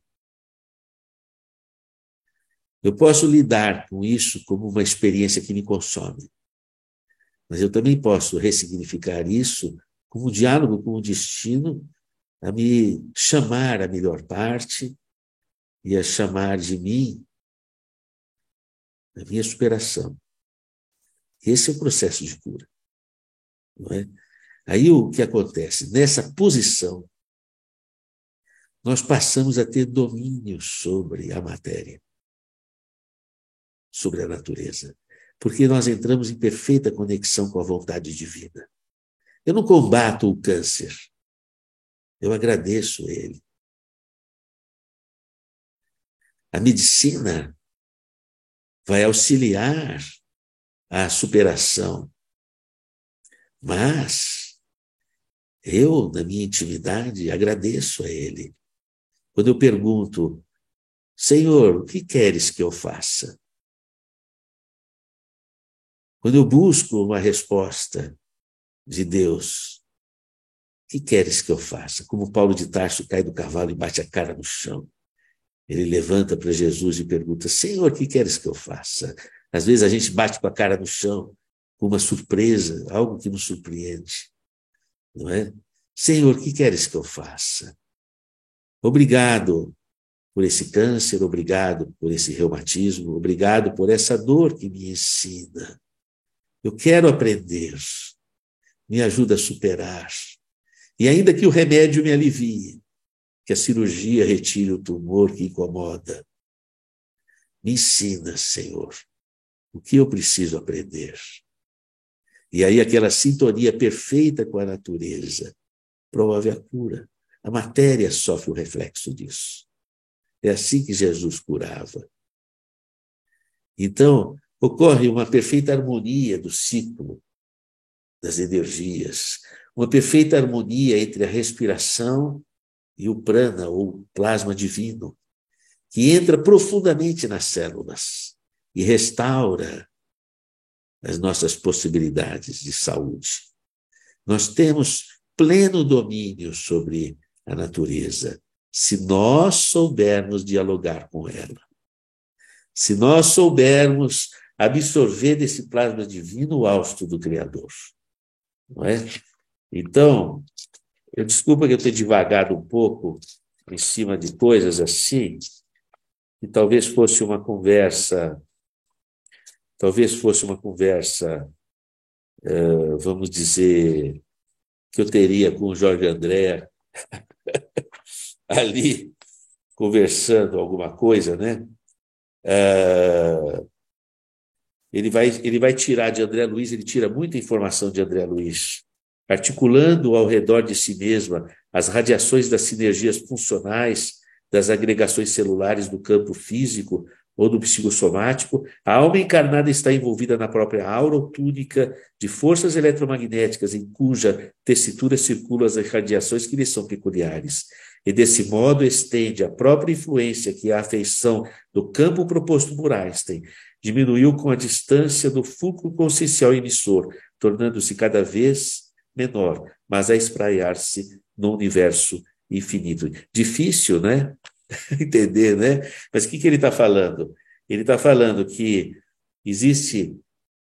eu posso lidar com isso como uma experiência que me consome, mas eu também posso ressignificar isso como um diálogo com o destino a me chamar a melhor parte e a chamar de mim a minha superação. Esse é o processo de cura. Não é? Aí o que acontece? Nessa posição, nós passamos a ter domínio sobre a matéria, sobre a natureza, porque nós entramos em perfeita conexão com a vontade divina. Eu não combato o câncer, eu agradeço ele. A medicina vai auxiliar a superação, mas eu, na minha intimidade, agradeço a ele. Quando eu pergunto, Senhor, o que queres que eu faça? Quando eu busco uma resposta de Deus, o que queres que eu faça? Como Paulo de Tarso cai do cavalo e bate a cara no chão. Ele levanta para Jesus e pergunta, Senhor, o que queres que eu faça? Às vezes a gente bate com a cara no chão com uma surpresa, algo que nos surpreende, não é? Senhor, o que queres que eu faça? Obrigado por esse câncer, obrigado por esse reumatismo, obrigado por essa dor que me ensina. Eu quero aprender, me ajuda a superar. E ainda que o remédio me alivie, que a cirurgia retire o tumor que incomoda, me ensina, Senhor, o que eu preciso aprender. E aí aquela sintonia perfeita com a natureza promove a cura. A matéria sofre o reflexo disso. É assim que Jesus curava. Então, ocorre uma perfeita harmonia do ciclo das energias, uma perfeita harmonia entre a respiração e o prana, ou plasma divino, que entra profundamente nas células e restaura as nossas possibilidades de saúde. Nós temos pleno domínio sobre a natureza, se nós soubermos dialogar com ela. Se nós soubermos absorver desse plasma divino o hausto do Criador. Não é? Então, desculpa que eu tenha divagado um pouco em cima de coisas assim, que talvez fosse uma conversa, vamos dizer, que eu teria com o Jorge André ali, conversando alguma coisa, né? Ele vai tirar de André Luiz, ele tira muita informação de André Luiz, articulando ao redor de si mesma as radiações das sinergias funcionais, das agregações celulares do campo físico ou do psicossomático. A alma encarnada está envolvida na própria aura ou túnica de forças eletromagnéticas em cuja tessitura circulam as radiações que lhe são peculiares. E, desse modo, estende a própria influência que a afeição do campo proposto por Einstein diminuiu com a distância do fulcro consciencial emissor, tornando-se cada vez menor, mas a espraiar-se no universo infinito. Difícil, né? Entender, né? Mas o que ele está falando? Ele está falando que existe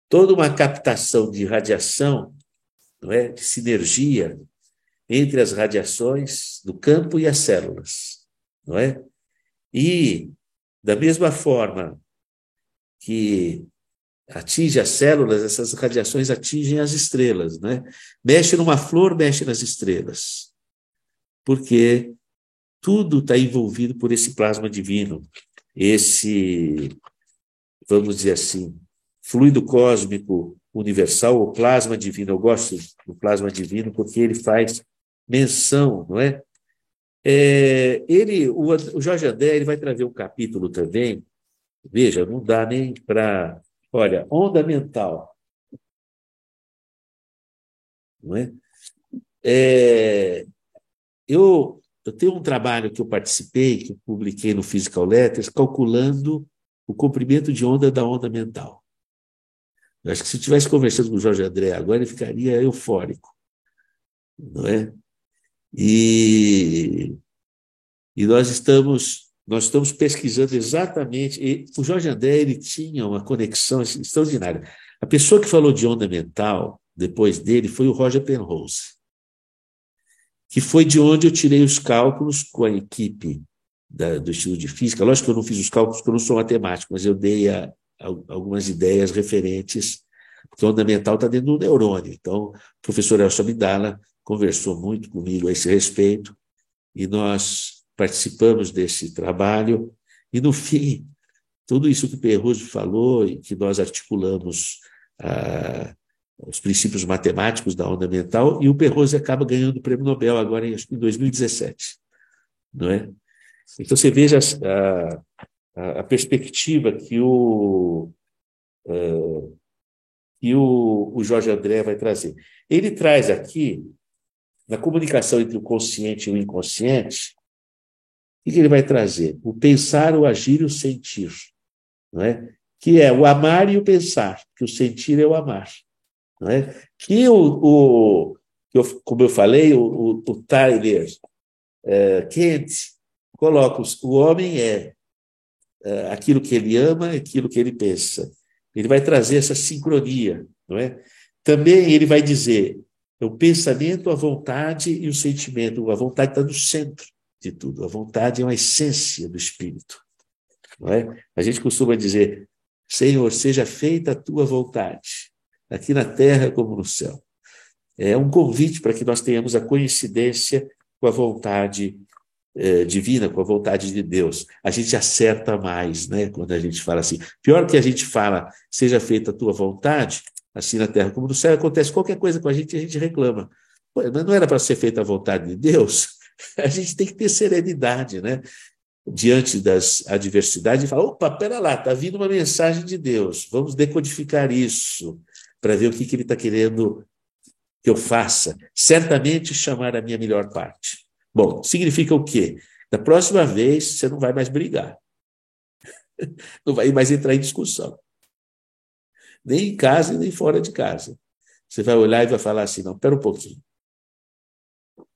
toda uma captação de radiação, não é? De sinergia entre as radiações do campo e as células, não é? E, da mesma forma que atinge as células, essas radiações atingem as estrelas, né? Mexe numa flor, mexe nas estrelas, porque tudo está envolvido por esse plasma divino, esse, vamos dizer assim, fluido cósmico universal, o plasma divino. Eu gosto do plasma divino porque ele faz menção, não é? O Jorge André, ele vai trazer um capítulo também. Veja, não dá nem para... Olha, onda mental. Não é? Eu tenho um trabalho que eu participei, que eu publiquei no Physical Letters, calculando o comprimento de onda da onda mental. Eu acho que se eu estivesse conversando com o Jorge André agora, ele ficaria eufórico. Não é? E nós estamos pesquisando exatamente. E o Jorge André, ele tinha uma conexão extraordinária. A pessoa que falou de onda mental, depois dele, foi o Roger Penrose, que foi de onde eu tirei os cálculos com a equipe do Instituto de Física. Lógico que eu não fiz os cálculos porque eu não sou matemático, mas eu dei algumas ideias referentes, porque a onda mental está dentro do neurônio. Então, o professor Elcio Abdala conversou muito comigo a esse respeito, e nós participamos desse trabalho, e, no fim, tudo isso que o Penrose falou e que nós articulamos os princípios matemáticos da onda mental, e o Penrose acaba ganhando o Prêmio Nobel agora em 2017. Não é? Então, você veja a perspectiva que o Jorge André vai trazer. Ele traz aqui, na comunicação entre o consciente e o inconsciente, o que ele vai trazer? O pensar, o agir e o sentir. Não é? Que é o amar e o pensar, que o sentir é o amar. Não é? Que como eu falei, o Tyler Kent coloca o homem aquilo que ele ama, aquilo que ele pensa. Ele vai trazer essa sincronia, não é? Também ele vai dizer, o pensamento, a vontade e o sentimento. A vontade está no centro de tudo. A vontade é uma essência do espírito, não é? A gente costuma dizer, Senhor, seja feita a tua vontade, aqui na terra como no céu. É um convite para que nós tenhamos a coincidência com a vontade divina, com a vontade de Deus. A gente acerta mais, né? Quando a gente fala assim. Pior que a gente fala, seja feita a tua vontade, assim na terra como no céu, acontece qualquer coisa com a gente reclama. Pô, mas não era para ser feita a vontade de Deus? A gente tem que ter serenidade, né? Diante das adversidades e falar, opa, pera lá, está vindo uma mensagem de Deus, vamos decodificar isso, para ver o que ele está querendo que eu faça. Certamente chamar a minha melhor parte. Bom, significa o quê? Da próxima vez, você não vai mais brigar. Não vai mais entrar em discussão. Nem em casa, nem fora de casa. Você vai olhar e vai falar assim, não, espera um pouquinho.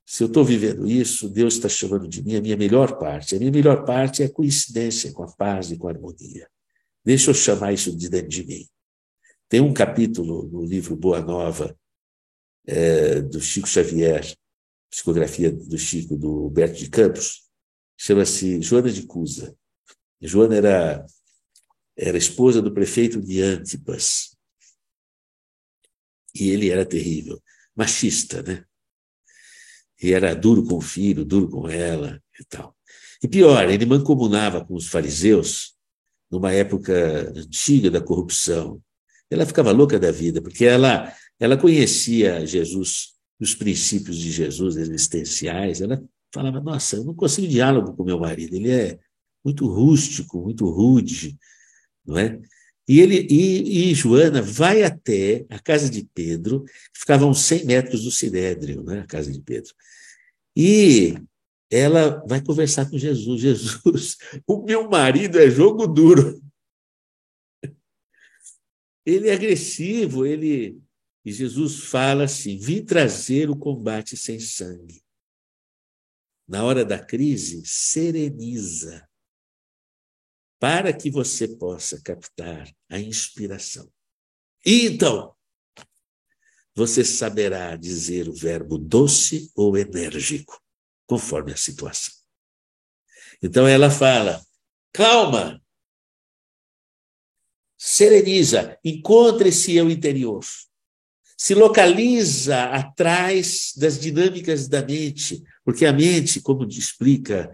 Se eu estou vivendo isso, Deus está chamando de mim a minha melhor parte. A minha melhor parte é a coincidência com a paz e com a harmonia. Deixa eu chamar isso de dentro de mim. Tem um capítulo no livro Boa Nova, do Chico Xavier, psicografia do Chico, do Humberto de Campos, chama-se Joana de Cusa. Joana era esposa do prefeito de Antipas. E ele era terrível, machista, né? E era duro com o filho, duro com ela e tal. E pior, ele mancomunava com os fariseus numa época antiga da corrupção. Ela ficava louca da vida, porque ela conhecia Jesus, os princípios de Jesus existenciais. Ela falava, nossa, eu não consigo diálogo com meu marido, ele é muito rústico, muito rude, não é? E Joana vai até a casa de Pedro, que ficava a uns 100 metros do Sinédrio, né, a casa de Pedro. E ela vai conversar com Jesus. Jesus, o meu marido é jogo duro. Ele é agressivo, E Jesus fala assim, vim trazer o combate sem sangue. Na hora da crise, sereniza, para que você possa captar a inspiração. E então, você saberá dizer o verbo doce ou enérgico, conforme a situação. Então ela fala, calma, sereniza, encontre esse eu interior, se localiza atrás das dinâmicas da mente, porque a mente, como explica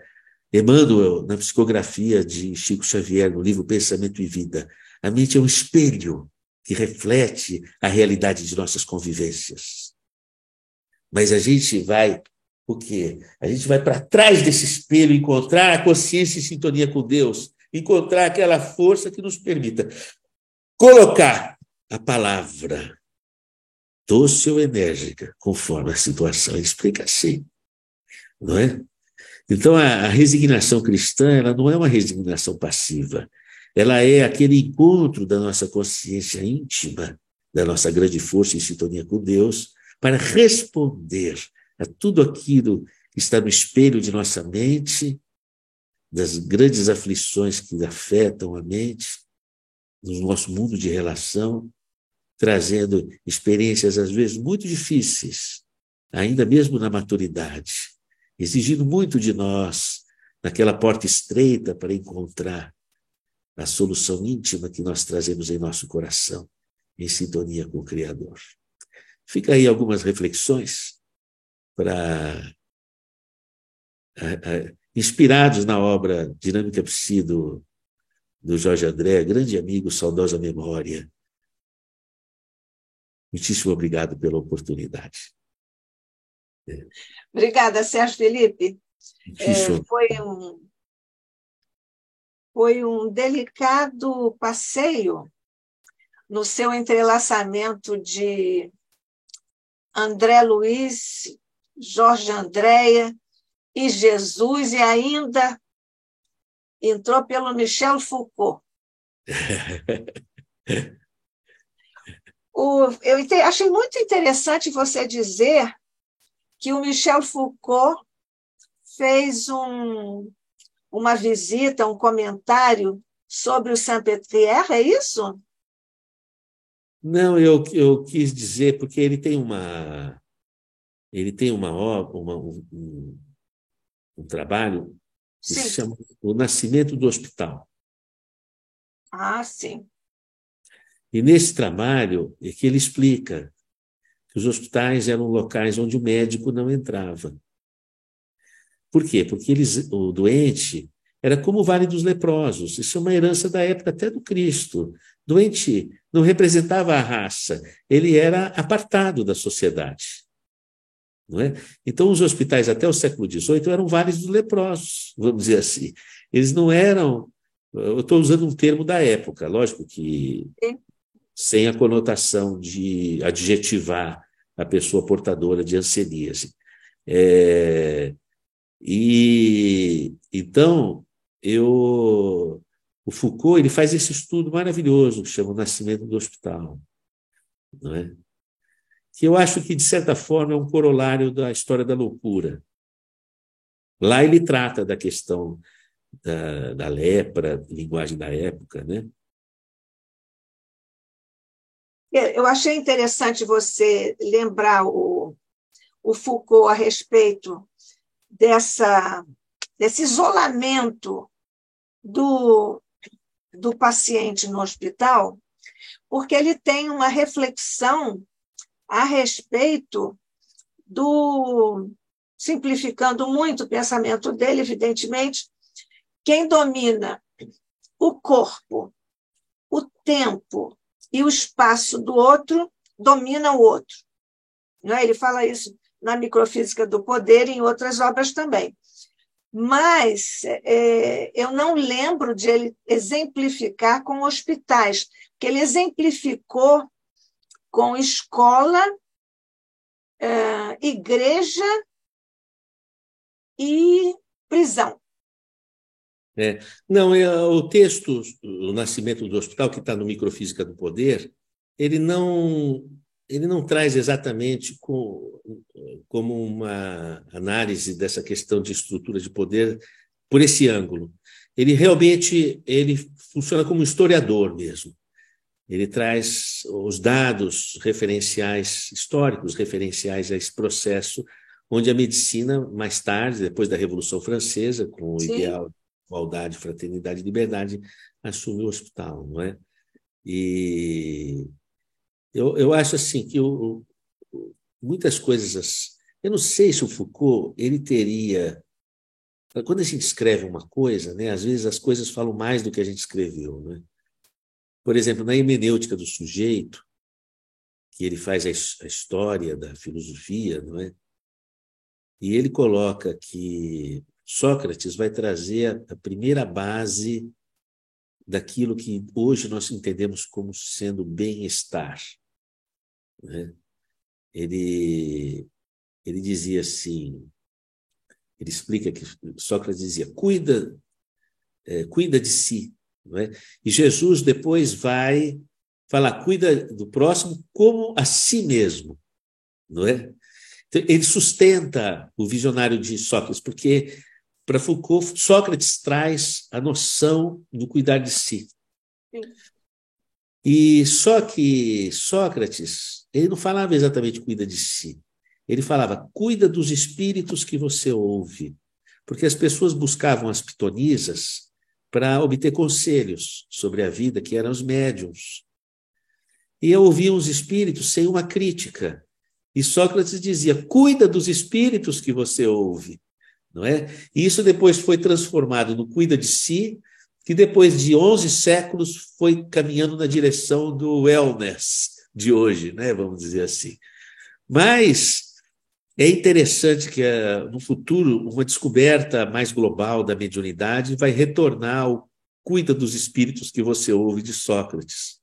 Emmanuel na psicografia de Chico Xavier, no livro Pensamento e Vida, a mente é um espelho que reflete a realidade de nossas convivências. Mas a gente vai, o quê? A gente vai para trás desse espelho encontrar a consciência em sintonia com Deus, encontrar aquela força que nos permita colocar a palavra doce ou enérgica, conforme a situação. Ele explica assim, não é? Então, a resignação cristã, ela não é uma resignação passiva, ela é aquele encontro da nossa consciência íntima, da nossa grande força em sintonia com Deus, para responder a tudo aquilo que está no espelho de nossa mente, das grandes aflições que afetam a mente, no nosso mundo de relação, trazendo experiências, às vezes, muito difíceis, ainda mesmo na maturidade, exigindo muito de nós, naquela porta estreita para encontrar a solução íntima que nós trazemos em nosso coração, em sintonia com o Criador. Fica aí algumas reflexões para inspirados na obra Dinâmica Psi do Jorge André, grande amigo, saudosa memória. Muitíssimo obrigado pela oportunidade. Obrigada, Sérgio Felipe. Foi um delicado passeio no seu entrelaçamento de André Luiz, Jorge Andréia e Jesus, e ainda entrou pelo Michel Foucault. Eu achei muito interessante você dizer que o Michel Foucault fez uma visita, um comentário sobre o Saint-Pétri, é isso? Não, eu quis dizer porque ele tem uma obra, um trabalho que se Sim. chama O Nascimento do Hospital. Ah, sim. E nesse trabalho é que ele explica que os hospitais eram locais onde o médico não entrava. Por quê? Porque o doente era como o Vale dos Leprosos. Isso é uma herança da época até do Cristo. Doente não representava a raça, ele era apartado da sociedade. Não é? Então, os hospitais até o século XVIII eram vales dos leprosos, vamos dizer assim. Eles não eram. Eu estou usando um termo da época, lógico que Sim. sem a conotação de adjetivar a pessoa portadora de hanseníase. E então o Foucault ele faz esse estudo maravilhoso que chama O Nascimento do Hospital, não é? Que eu acho que de certa forma é um corolário da história da loucura. Lá ele trata da questão da lepra, linguagem da época, né? Eu achei interessante você lembrar o Foucault a respeito desse isolamento do, do paciente no hospital, porque ele tem uma reflexão a respeito simplificando muito o pensamento dele, evidentemente, quem domina o corpo, o tempo e o espaço do outro, domina o outro. Não é? Ele fala isso na Microfísica do Poder e em outras obras também. Mas eu não lembro de ele exemplificar com hospitais, porque ele exemplificou com escola, igreja e prisão. Não, o texto, O Nascimento do Hospital, que está no Microfísica do Poder, ele não traz exatamente como uma análise dessa questão de estrutura de poder por esse ângulo. Ele funciona como historiador mesmo. Ele traz os dados referenciais, históricos referenciais a esse processo, onde a medicina, mais tarde, depois da Revolução Francesa, com o Sim. ideal de igualdade, fraternidade e liberdade, assume o hospital, não é? E eu acho assim que muitas coisas. Eu não sei se o Foucault ele teria. Quando a gente escreve uma coisa, né, às vezes as coisas falam mais do que a gente escreveu. Né? Por exemplo, na hermenêutica do sujeito, que ele faz a história da filosofia, não é? E ele coloca que Sócrates vai trazer a primeira base daquilo que hoje nós entendemos como sendo bem-estar. Né? Ele dizia assim, ele explica que Sócrates dizia, cuida de si. Não é? E Jesus depois vai falar, cuida do próximo como a si mesmo. Não é? Então, ele sustenta o visionário de Sócrates, porque para Foucault, Sócrates traz a noção do cuidar de si. Sim. E só que Sócrates, ele não falava exatamente cuida de si. Ele falava, cuida dos espíritos que você ouve. Porque as pessoas buscavam as pitonisas para obter conselhos sobre a vida, que eram os médiums. E ouviam os espíritos sem uma crítica. E Sócrates dizia, cuida dos espíritos que você ouve. Não é? E isso depois foi transformado no cuida de si, que depois de 11 séculos foi caminhando na direção do wellness de hoje, né? Vamos dizer assim. Mas é interessante que no futuro uma descoberta mais global da mediunidade vai retornar ao cuida dos espíritos que você ouve de Sócrates,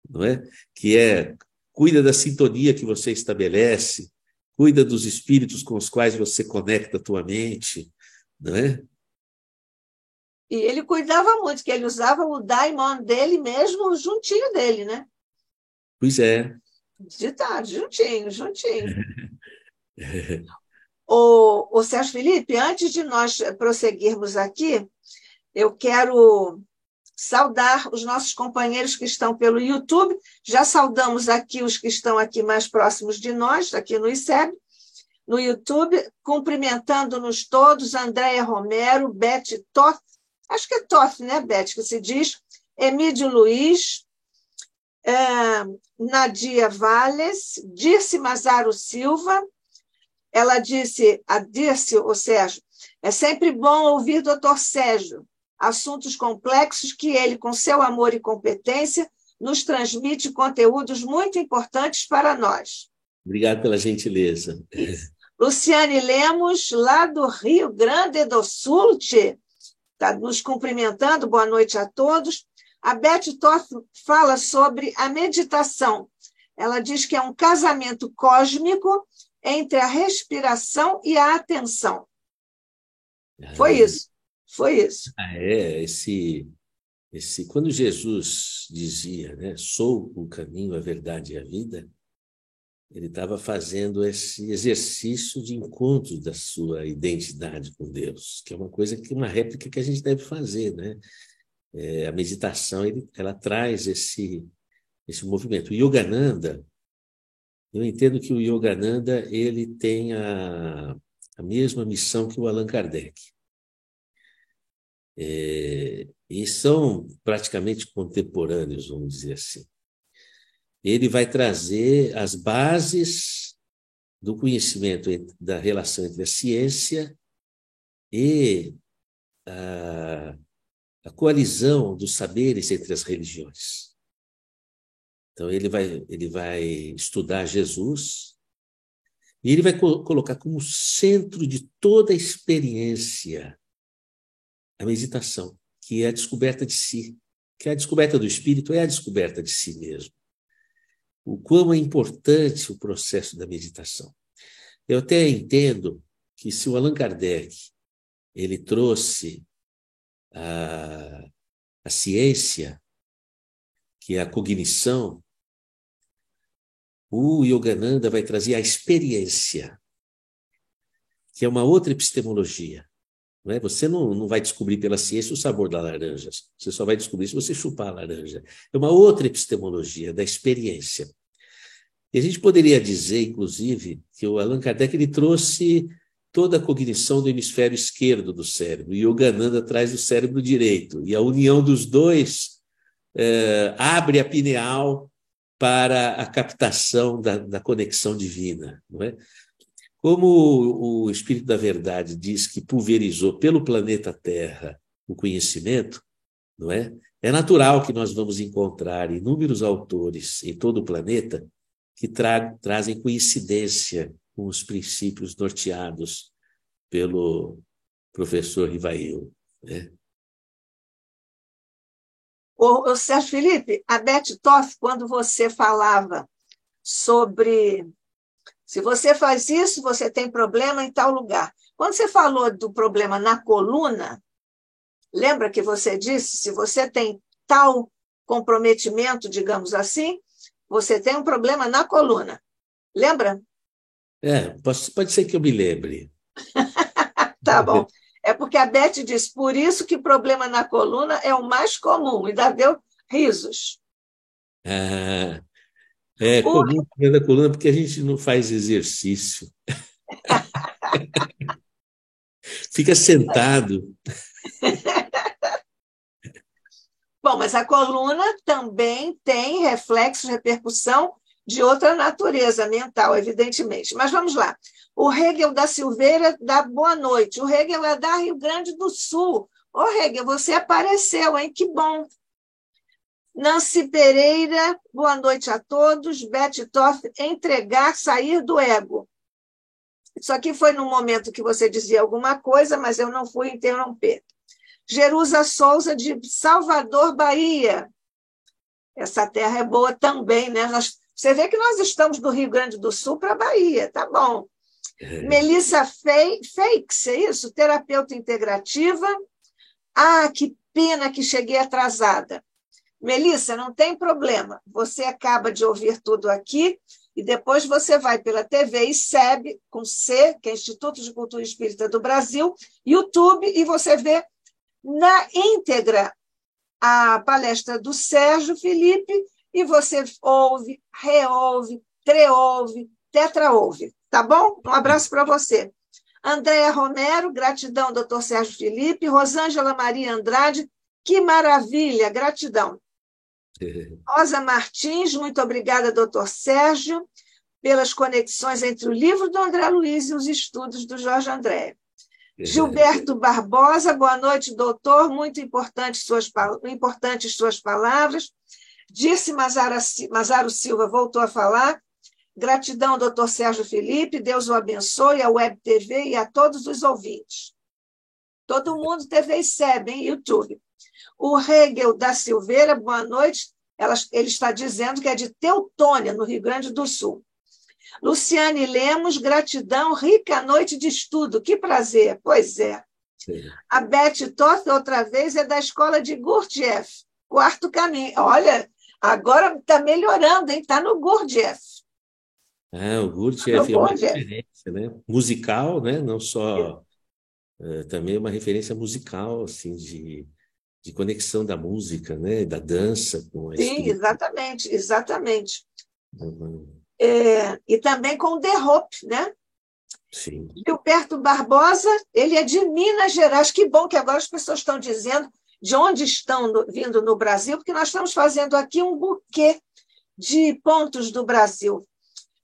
não é? Que é cuida da sintonia que você estabelece, cuida dos espíritos com os quais você conecta a tua mente, não é? E ele cuidava muito, que ele usava o daimon dele mesmo juntinho dele, né? Pois é. Ditado, juntinho, juntinho. O Sérgio Felipe, antes de nós prosseguirmos aqui, eu quero saudar os nossos companheiros que estão pelo YouTube. Já saudamos aqui os que estão aqui mais próximos de nós, aqui no ICEB, no YouTube, cumprimentando-nos todos, Andréia Romero, Beth Toff, acho que é Toff, né, Beth, que se diz, Emílio Luiz, Nadia Valles, Dirce Mazaro Silva. Ela disse, a Dirce, o Sérgio, é sempre bom ouvir doutor Sérgio, assuntos complexos que ele, com seu amor e competência, nos transmite conteúdos muito importantes para nós. Obrigado pela gentileza. Luciane Lemos, lá do Rio Grande do Sul, está nos cumprimentando, boa noite a todos. A Beth Toth fala sobre a meditação. Ela diz que é um casamento cósmico entre a respiração e a atenção. Foi isso. Quando Jesus dizia, né, sou o caminho, a verdade e a vida, ele estava fazendo esse exercício de encontro da sua identidade com Deus, que é uma réplica que a gente deve fazer, né? A meditação, ela traz esse movimento. O Yogananda, eu entendo que o Yogananda, ele tem a mesma missão que o Allan Kardec. E são praticamente contemporâneos, vamos dizer assim. Ele vai trazer as bases do conhecimento da relação entre a ciência e a coalizão dos saberes entre as religiões. Então, ele vai estudar Jesus e ele vai colocar como centro de toda a experiência a meditação, que é a descoberta de si, que é a descoberta do espírito, é a descoberta de si mesmo. O quão é importante o processo da meditação. Eu até entendo que se o Allan Kardec ele trouxe a ciência, que é a cognição, o Yogananda vai trazer a experiência, que é uma outra epistemologia. Não é? Você não vai descobrir pela ciência o sabor da laranja, você só vai descobrir se você chupar a laranja. É uma outra epistemologia da experiência. E a gente poderia dizer, inclusive, que o Allan Kardec ele trouxe toda a cognição do hemisfério esquerdo do cérebro, e o Yogananda traz o cérebro direito, e a união dos dois abre a pineal para a captação da conexão divina, não é? Como o Espírito da Verdade diz que pulverizou pelo planeta Terra o conhecimento, não é? É natural que nós vamos encontrar inúmeros autores em todo o planeta que trazem coincidência com os princípios norteados pelo professor Rivail, né? O Sérgio Felipe, a Beth Toff, quando você falava sobre se você faz isso, você tem problema em tal lugar. Quando você falou do problema na coluna, lembra que você disse, se você tem tal comprometimento, digamos assim, você tem um problema na coluna. Lembra? Pode ser que eu me lembre. Tá bom. É porque a Beth diz, por isso que problema na coluna é o mais comum, e ainda deu risos. É comum da coluna porque a gente não faz exercício. Fica sentado. Bom, mas a coluna também tem reflexo, repercussão de outra natureza mental, evidentemente. Mas vamos lá. O Hegel da Silveira dá boa noite. O Hegel é da Rio Grande do Sul. Ô, Hegel, você apareceu, hein? Que bom. Nancy Pereira, boa noite a todos. Beth Toff, entregar, sair do ego. Isso aqui foi no momento que você dizia alguma coisa, mas eu não fui interromper. Jerusa Souza, de Salvador, Bahia. Essa terra é boa também, né? Você vê que nós estamos do Rio Grande do Sul para a Bahia, tá bom. Melissa Feix, é isso? Terapeuta integrativa. Ah, que pena que cheguei atrasada. Melissa, não tem problema. Você acaba de ouvir tudo aqui e depois você vai pela TV ICEB, com C, que é Instituto de Cultura Espírita do Brasil, YouTube, e você vê na íntegra a palestra do Sérgio Felipe e você ouve, reouve, treouve, tetraouve. Tá bom? Um abraço para você. Andréa Romero, gratidão, doutor Sérgio Felipe. Rosângela Maria Andrade, que maravilha, gratidão. Rosa Martins, muito obrigada, doutor Sérgio, pelas conexões entre o livro do André Luiz e os estudos do Jorge André. Gilberto Barbosa, boa noite, doutor, muito importantes suas palavras. Dirce Mazaro Silva voltou a falar. Gratidão, doutor Sérgio Felipe, Deus o abençoe, a Web TV e a todos os ouvintes. Todo mundo TV e SEB, em YouTube. O Hegel da Silveira, boa noite, ele está dizendo que é de Teutônia, no Rio Grande do Sul. Luciane Lemos, gratidão, rica noite de estudo, que prazer, pois é. Sim. A Beth Toth, outra vez, é da escola de Gurdjieff, quarto caminho. Olha, agora está melhorando, hein? Está no Gurdjieff. O Gurdjieff é uma referência, né? Musical, né? Não só... também é uma referência musical, assim, de conexão da música, né? Da dança com a Sim, exatamente, exatamente. Uhum. E também com o The Hope, né? Sim. Gilberto Barbosa, ele é de Minas Gerais. Que bom que agora as pessoas estão dizendo de onde estão vindo no Brasil, porque nós estamos fazendo aqui um buquê de pontos do Brasil.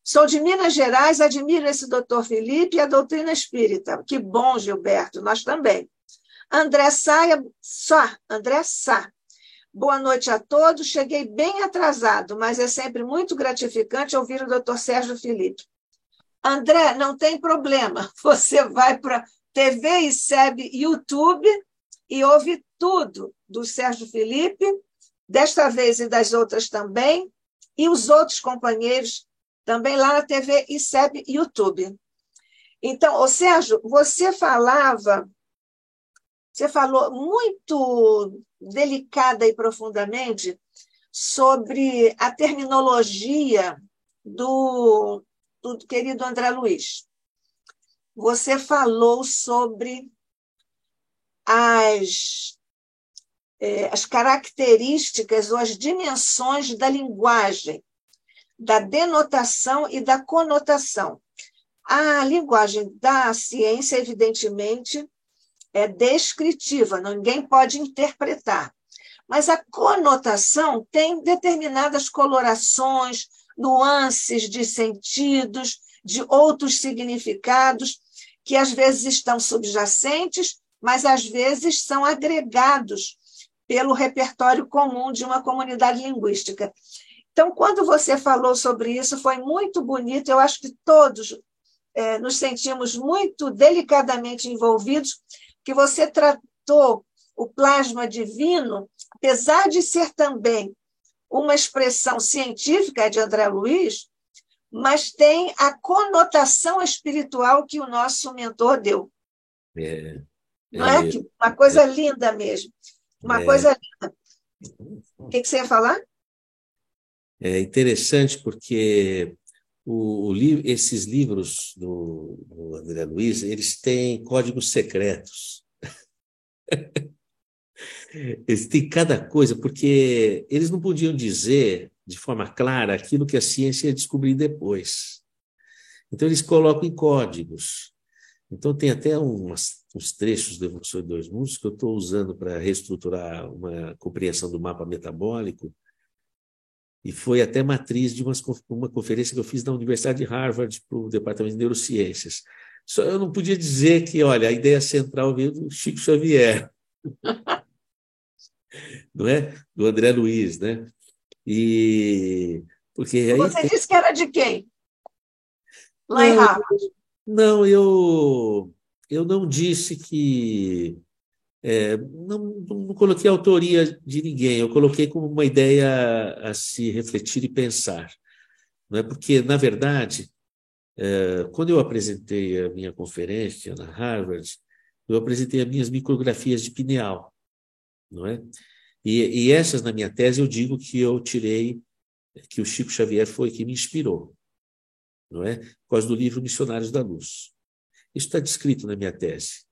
Sou de Minas Gerais, admiro esse doutor Felipe e a doutrina espírita. Que bom, Gilberto, nós também. André Sá. Boa noite a todos. Cheguei bem atrasado, mas é sempre muito gratificante ouvir o doutor Sérgio Felipe. André, não tem problema. Você vai para TV e SEB YouTube e ouve tudo do Sérgio Felipe, desta vez e das outras também, e os outros companheiros também lá na TV e SEB YouTube. Então, Sérgio, você falou muito delicada e profundamente sobre a terminologia do querido André Luiz. Você falou sobre as características ou as dimensões da linguagem, da denotação e da conotação. A linguagem da ciência, evidentemente, é descritiva, ninguém pode interpretar. Mas a conotação tem determinadas colorações, nuances de sentidos, de outros significados, que às vezes estão subjacentes, mas às vezes são agregados pelo repertório comum de uma comunidade linguística. Então, quando você falou sobre isso, foi muito bonito, eu acho que todos nos sentimos muito delicadamente envolvidos, que você tratou o plasma divino, apesar de ser também uma expressão científica de André Luiz, mas tem a conotação espiritual que o nosso mentor deu. Não é? Uma coisa linda mesmo. Uma coisa linda. O que você ia falar? É interessante porque esses livros do André Luiz, eles têm códigos secretos. Eles têm cada coisa, porque eles não podiam dizer de forma clara aquilo que a ciência ia descobrir depois. Então, eles colocam em códigos. Então, tem até uns trechos do Evolução de Dois Mundos que eu estou usando para reestruturar uma compreensão do mapa metabólico, e foi até matriz de uma conferência que eu fiz na Universidade de Harvard para o Departamento de Neurociências. Só eu não podia dizer que, olha, a ideia central veio do Chico Xavier, não é? Do André Luiz, né? Porque aí você disse que era de quem? Lá em Harvard. Não, eu não disse que... não coloquei a autoria de ninguém, eu coloquei como uma ideia a se refletir e pensar. Não é? Porque, na verdade, quando eu apresentei a minha conferência na Harvard, eu apresentei as minhas micrografias de pineal, não é? E essas, na minha tese, eu digo que eu tirei, que o Chico Xavier foi quem me inspirou, não é? Por causa do livro Missionários da Luz. Isso está descrito na minha tese.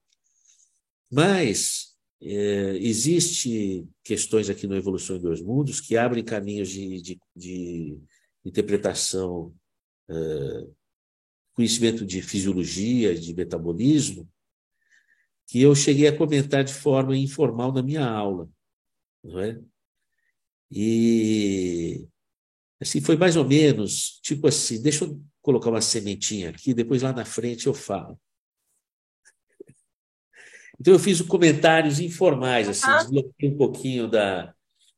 Mas existe questões aqui no Evolução em Dois Mundos que abrem caminhos de interpretação, conhecimento de fisiologia, de metabolismo, que eu cheguei a comentar de forma informal na minha aula, não é? E assim, foi mais ou menos, tipo assim, deixa eu colocar uma sementinha aqui, depois lá na frente eu falo. Então eu fiz comentários informais, assim, desbloqueei um pouquinho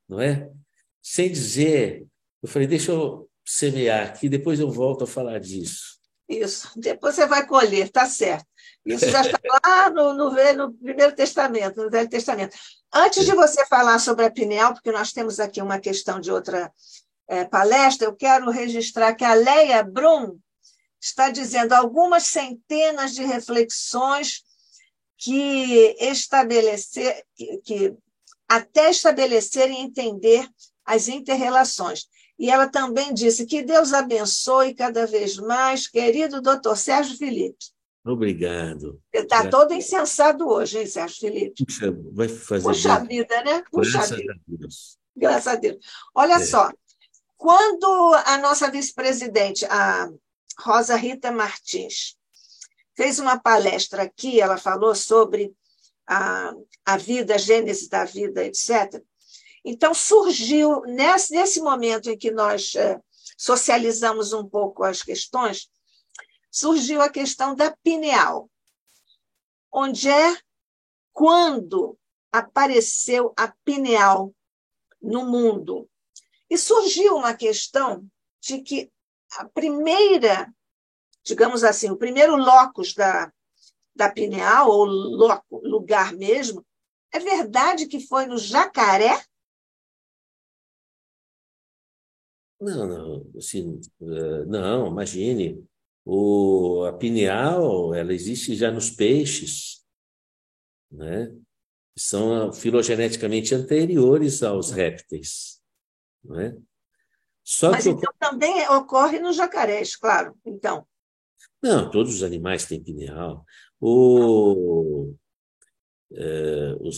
não é? Sem dizer, eu falei, deixa eu semear aqui, depois eu volto a falar disso. Isso, depois você vai colher, tá certo. Isso já está lá no Primeiro Testamento, no Velho Testamento. Antes de você falar sobre a pineal, porque nós temos aqui uma questão de outra palestra, eu quero registrar que a Leia Brum está dizendo algumas centenas de reflexões que até estabelecer e entender as inter-relações. E ela também disse que Deus abençoe cada vez mais, querido doutor Sérgio Felipe. Obrigado. Ele está todo insensado hoje, hein, Sérgio Felipe? Puxa, vai fazer Puxa bem. vida, né? Puxa Graças vida. a Deus. Graças a Deus. Olha só, quando a nossa vice-presidente, a Rosa Rita Martins, fez uma palestra aqui, ela falou sobre a vida, a gênese da vida, etc. Então, surgiu, nesse momento em que nós socializamos um pouco as questões, surgiu a questão da pineal. Quando apareceu a pineal no mundo? E surgiu uma questão de que a primeira, digamos assim, o primeiro locus da pineal, ou lugar mesmo, é verdade que foi no jacaré? Não, assim, não, imagine. A pineal, ela existe já nos peixes, né? São filogeneticamente anteriores aos répteis, não é? Mas então também ocorre nos jacarés, claro. Então. Não, todos os animais têm pineal. Os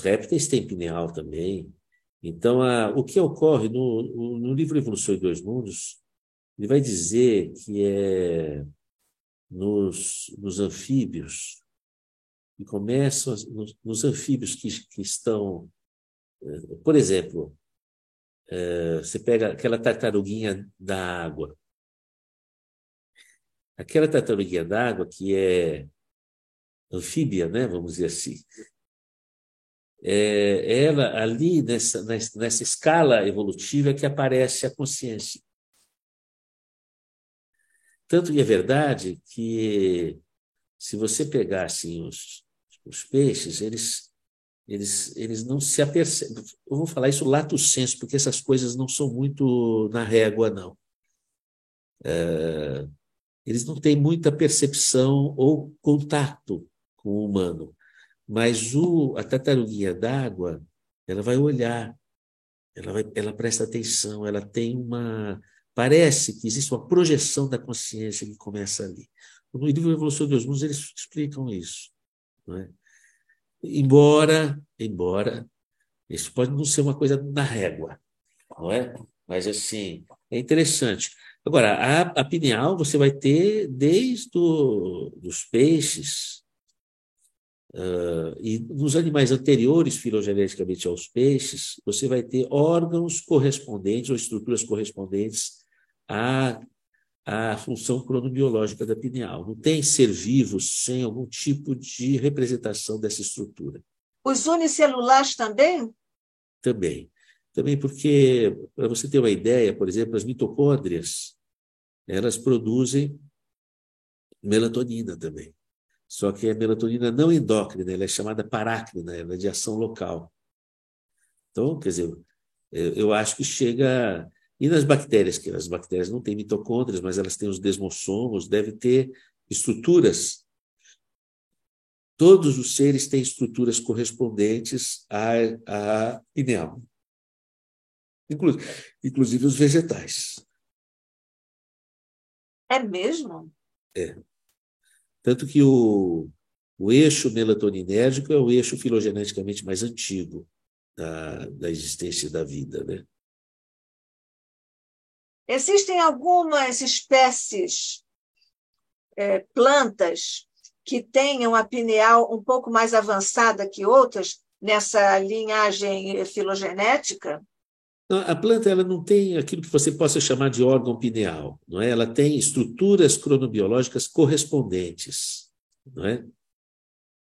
répteis têm pineal também. Então, o que ocorre no livro Evolução em Dois Mundos, ele vai dizer que nos anfíbios, e começam nos anfíbios que estão, por exemplo, você pega aquela tartaruguinha da água. Aquela tartaruguinha da água que é anfíbia, né, vamos dizer assim, ela ali nessa escala evolutiva que aparece a consciência. Tanto que é verdade que se você pegar assim, os peixes, eles não se apercebem. Eu vou falar isso lato sensu, porque essas coisas não são muito na régua, não. Eles não têm muita percepção ou contato com o humano. Mas a tartaruguinha d'água, ela vai olhar, ela presta atenção, ela tem parece que existe uma projeção da consciência que começa ali. No livro Evolução dos Mundos, eles explicam isso. Não é? Embora isso pode não ser uma coisa na régua, não é? Mas, assim, é interessante. Agora, a pineal você vai ter desde dos peixes, e nos animais anteriores, filogeneticamente aos peixes, você vai ter órgãos correspondentes ou estruturas correspondentes à função cronobiológica da pineal. Não tem ser vivo sem algum tipo de representação dessa estrutura. Os unicelulares também? Também. Também porque, para você ter uma ideia, por exemplo, as mitocôndrias, elas produzem melatonina também. Só que a melatonina não endócrina, ela é chamada parácrina, ela é de ação local. Então, quer dizer, eu acho que chega... E nas bactérias, que as bactérias não têm mitocôndrias, mas elas têm os desmossomos, deve ter estruturas. Todos os seres têm estruturas correspondentes à pineal. Inclusive os vegetais. É mesmo? É. Tanto que o eixo melatoninérgico é o eixo filogeneticamente mais antigo da existência da vida, né? Existem algumas espécies, plantas, que tenham a pineal um pouco mais avançada que outras nessa linhagem filogenética? A planta ela não tem aquilo que você possa chamar de órgão pineal, não é? Ela tem estruturas cronobiológicas correspondentes, não é?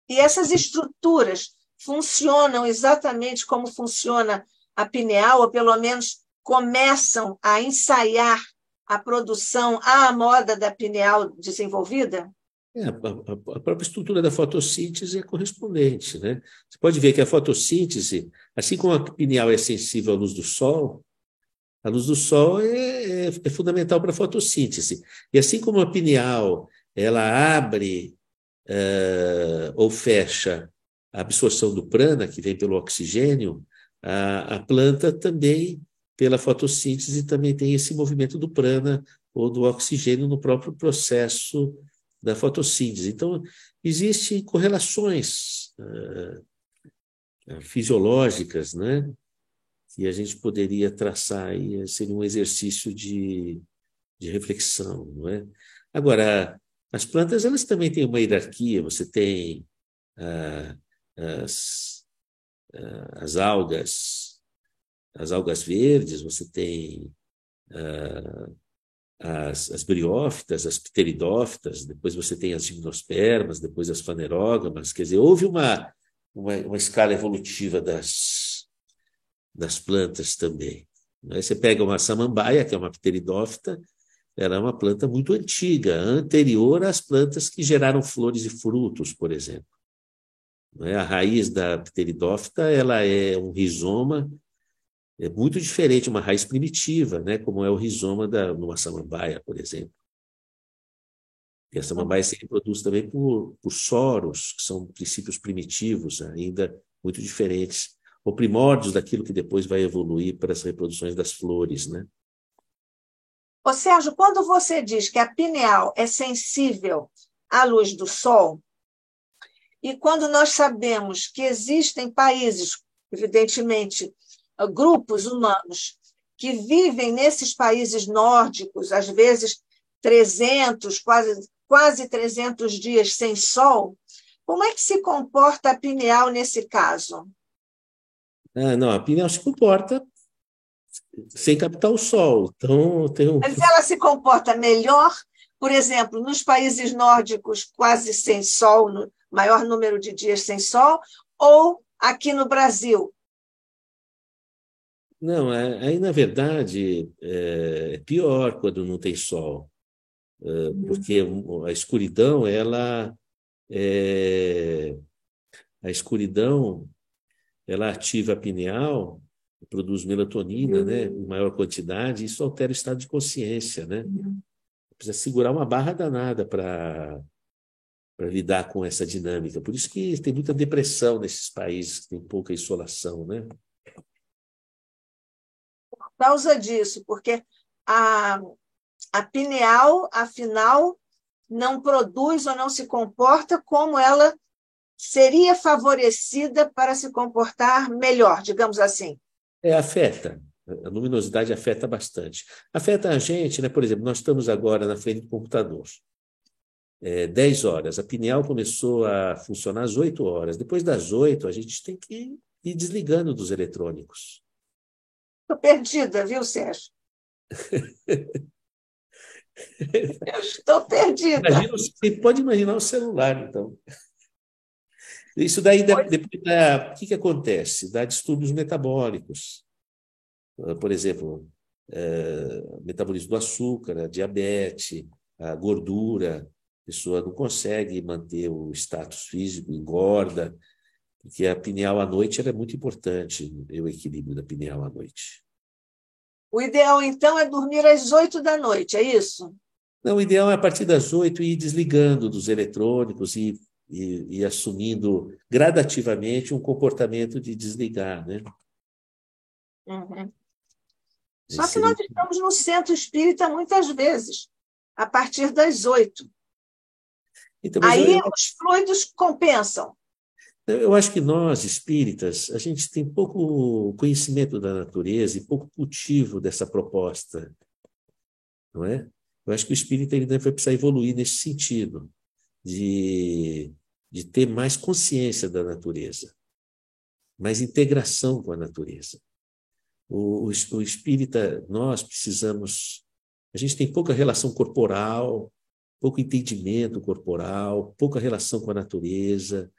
E essas estruturas funcionam exatamente como funciona a pineal, ou pelo menos começam a ensaiar a produção à moda da pineal desenvolvida? A própria estrutura da fotossíntese é correspondente, né? Você pode ver que a fotossíntese, assim como a pineal é sensível à luz do sol, a luz do sol é fundamental para a fotossíntese. E assim como a pineal ela abre ou fecha a absorção do prana, que vem pelo oxigênio, a planta também, pela fotossíntese, também tem esse movimento do prana ou do oxigênio no próprio processo da fotossíntese. Então, existem correlações fisiológicas, né, que a gente poderia traçar aí, seria um exercício de reflexão, não é? Agora, as plantas, elas também têm uma hierarquia, você tem ah, as, as algas verdes, você tem as briófitas, as pteridófitas, depois você tem as gimnospermas, depois as fanerógamas, quer dizer, houve uma escala evolutiva das plantas também. Aí você pega uma samambaia, que é uma pteridófita, ela é uma planta muito antiga, anterior às plantas que geraram flores e frutos, por exemplo. A raiz da pteridófita ela é um rizoma, é muito diferente, uma raiz primitiva, né, como é o rizoma numa samambaia, por exemplo. E a samambaia se reproduz também por soros, que são princípios primitivos, ainda muito diferentes, ou primórdios daquilo que depois vai evoluir para as reproduções das flores, né? Ô, Sérgio, quando você diz que a pineal é sensível à luz do sol, e quando nós sabemos que existem países, evidentemente, grupos humanos, que vivem nesses países nórdicos, às vezes 300, quase 300 dias sem sol, como é que se comporta a pineal nesse caso? Não, a pineal se comporta sem captar o sol. Então, Mas ela se comporta melhor, por exemplo, nos países nórdicos, quase sem sol, no maior número de dias sem sol, ou aqui no Brasil? Não, aí na verdade é pior quando não tem sol, porque a escuridão, é, a escuridão, ela ativa a pineal, produz melatonina, né, em maior quantidade, e isso altera o estado de consciência, né? Precisa segurar uma barra danada para lidar com essa dinâmica. Por isso que tem muita depressão nesses países que tem pouca insolação, né? Por causa disso, porque a, a pineal, afinal, não produz ou não se comporta como ela seria favorecida para se comportar melhor, digamos assim. Afeta. A luminosidade afeta bastante. Afeta a gente, né? Por exemplo, nós estamos agora na frente do computador. 10 horas. A pineal começou a funcionar às 8 horas. Depois das 8, a gente tem que ir desligando dos eletrônicos. Estou perdida, viu, Sérgio? Eu estou perdida. Você pode imaginar o celular, então. Isso daí, depois o que acontece? Dá distúrbios metabólicos. Por exemplo, metabolismo do açúcar, a diabetes, a gordura. A pessoa não consegue manter o status físico, engorda, porque a pineal à noite é muito importante, o equilíbrio da pineal à noite. O ideal, então, é dormir às 8 da noite, é isso? Não, o ideal é a partir das 8 ir desligando dos eletrônicos e assumindo gradativamente um comportamento de desligar, né? Uhum. Só Esse que nós seria... estamos no centro espírita muitas vezes, a partir das 8. Então, mas Aí os fluidos compensam. eu acho que nós, espíritas, a gente tem pouco conhecimento da natureza e pouco cultivo dessa proposta, não é? Eu acho que o espírita ele vai precisar evoluir nesse sentido, de, de ter mais consciência da natureza, mais integração com a natureza. O espírita, nós precisamos. A gente tem pouca relação corporal, pouco entendimento corporal, pouca relação com a natureza.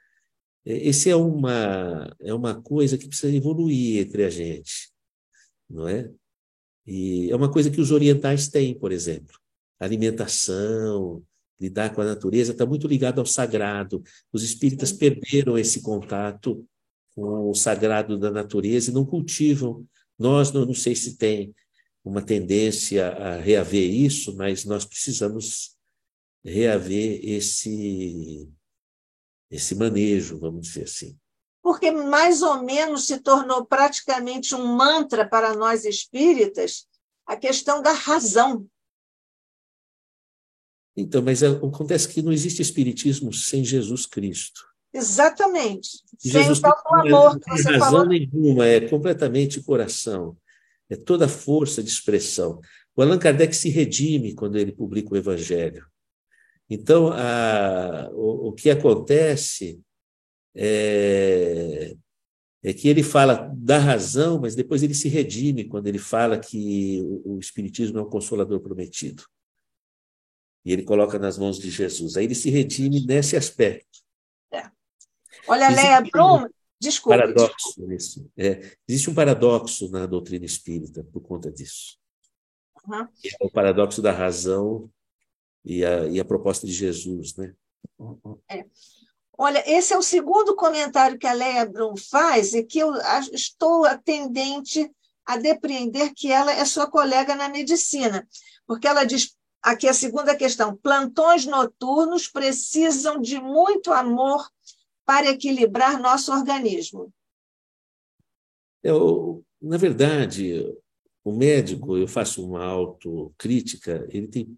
Esse é uma coisa que precisa evoluir entre a gente, não é? E é uma coisa que os orientais têm, por exemplo. Alimentação, lidar com a natureza, está muito ligado ao sagrado. Os espíritas perderam esse contato com o sagrado da natureza e não cultivam. Nós, não sei se tem uma tendência a reaver isso, mas nós precisamos reaver esse manejo, vamos dizer assim. Porque mais ou menos se tornou praticamente um mantra para nós espíritas a questão da razão. Então, mas acontece que não existe espiritismo sem Jesus Cristo. Exatamente. E Sem o Jesus tal Cristo do não amor que tem você razão falou. nenhuma, é completamente coração, é toda força de expressão. O Allan Kardec se redime quando ele publica o Evangelho. Então, o que acontece é que ele fala da razão, mas depois ele se redime quando ele fala que o Espiritismo é um consolador prometido. E ele coloca nas mãos de Jesus. Aí ele se redime nesse aspecto. É. Olha, Léa Existe Blum, um desculpe. paradoxo nisso. Existe um paradoxo na doutrina espírita por conta disso. Uhum. É o paradoxo da razão e a proposta de Jesus, né? É. Olha, esse é o segundo comentário que a Léa Blum faz e que eu estou tendente a depreender que ela é sua colega na medicina, porque ela diz, aqui a segunda questão, plantões noturnos precisam de muito amor para equilibrar nosso organismo. Na verdade, o médico, eu faço uma autocrítica, ele tem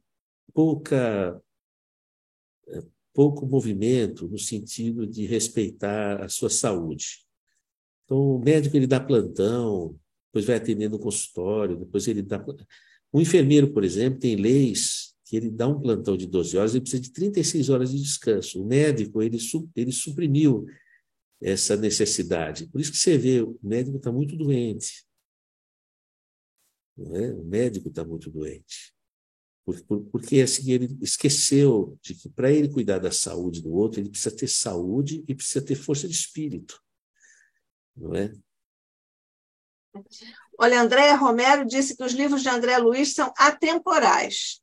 pouco movimento no sentido de respeitar a sua saúde. Então, o médico ele dá plantão, depois vai atender no consultório, depois ele dá. O enfermeiro, por exemplo, tem leis que ele dá um plantão de 12 horas, ele precisa de 36 horas de descanso. O médico, ele suprimiu essa necessidade. Por isso que você vê, o médico está muito doente. Não é? O médico está muito doente. Porque assim, ele esqueceu de que para ele cuidar da saúde do outro, ele precisa ter saúde e precisa ter força de espírito. Não é? Olha, Andréa Romero disse que os livros de André Luiz são atemporais.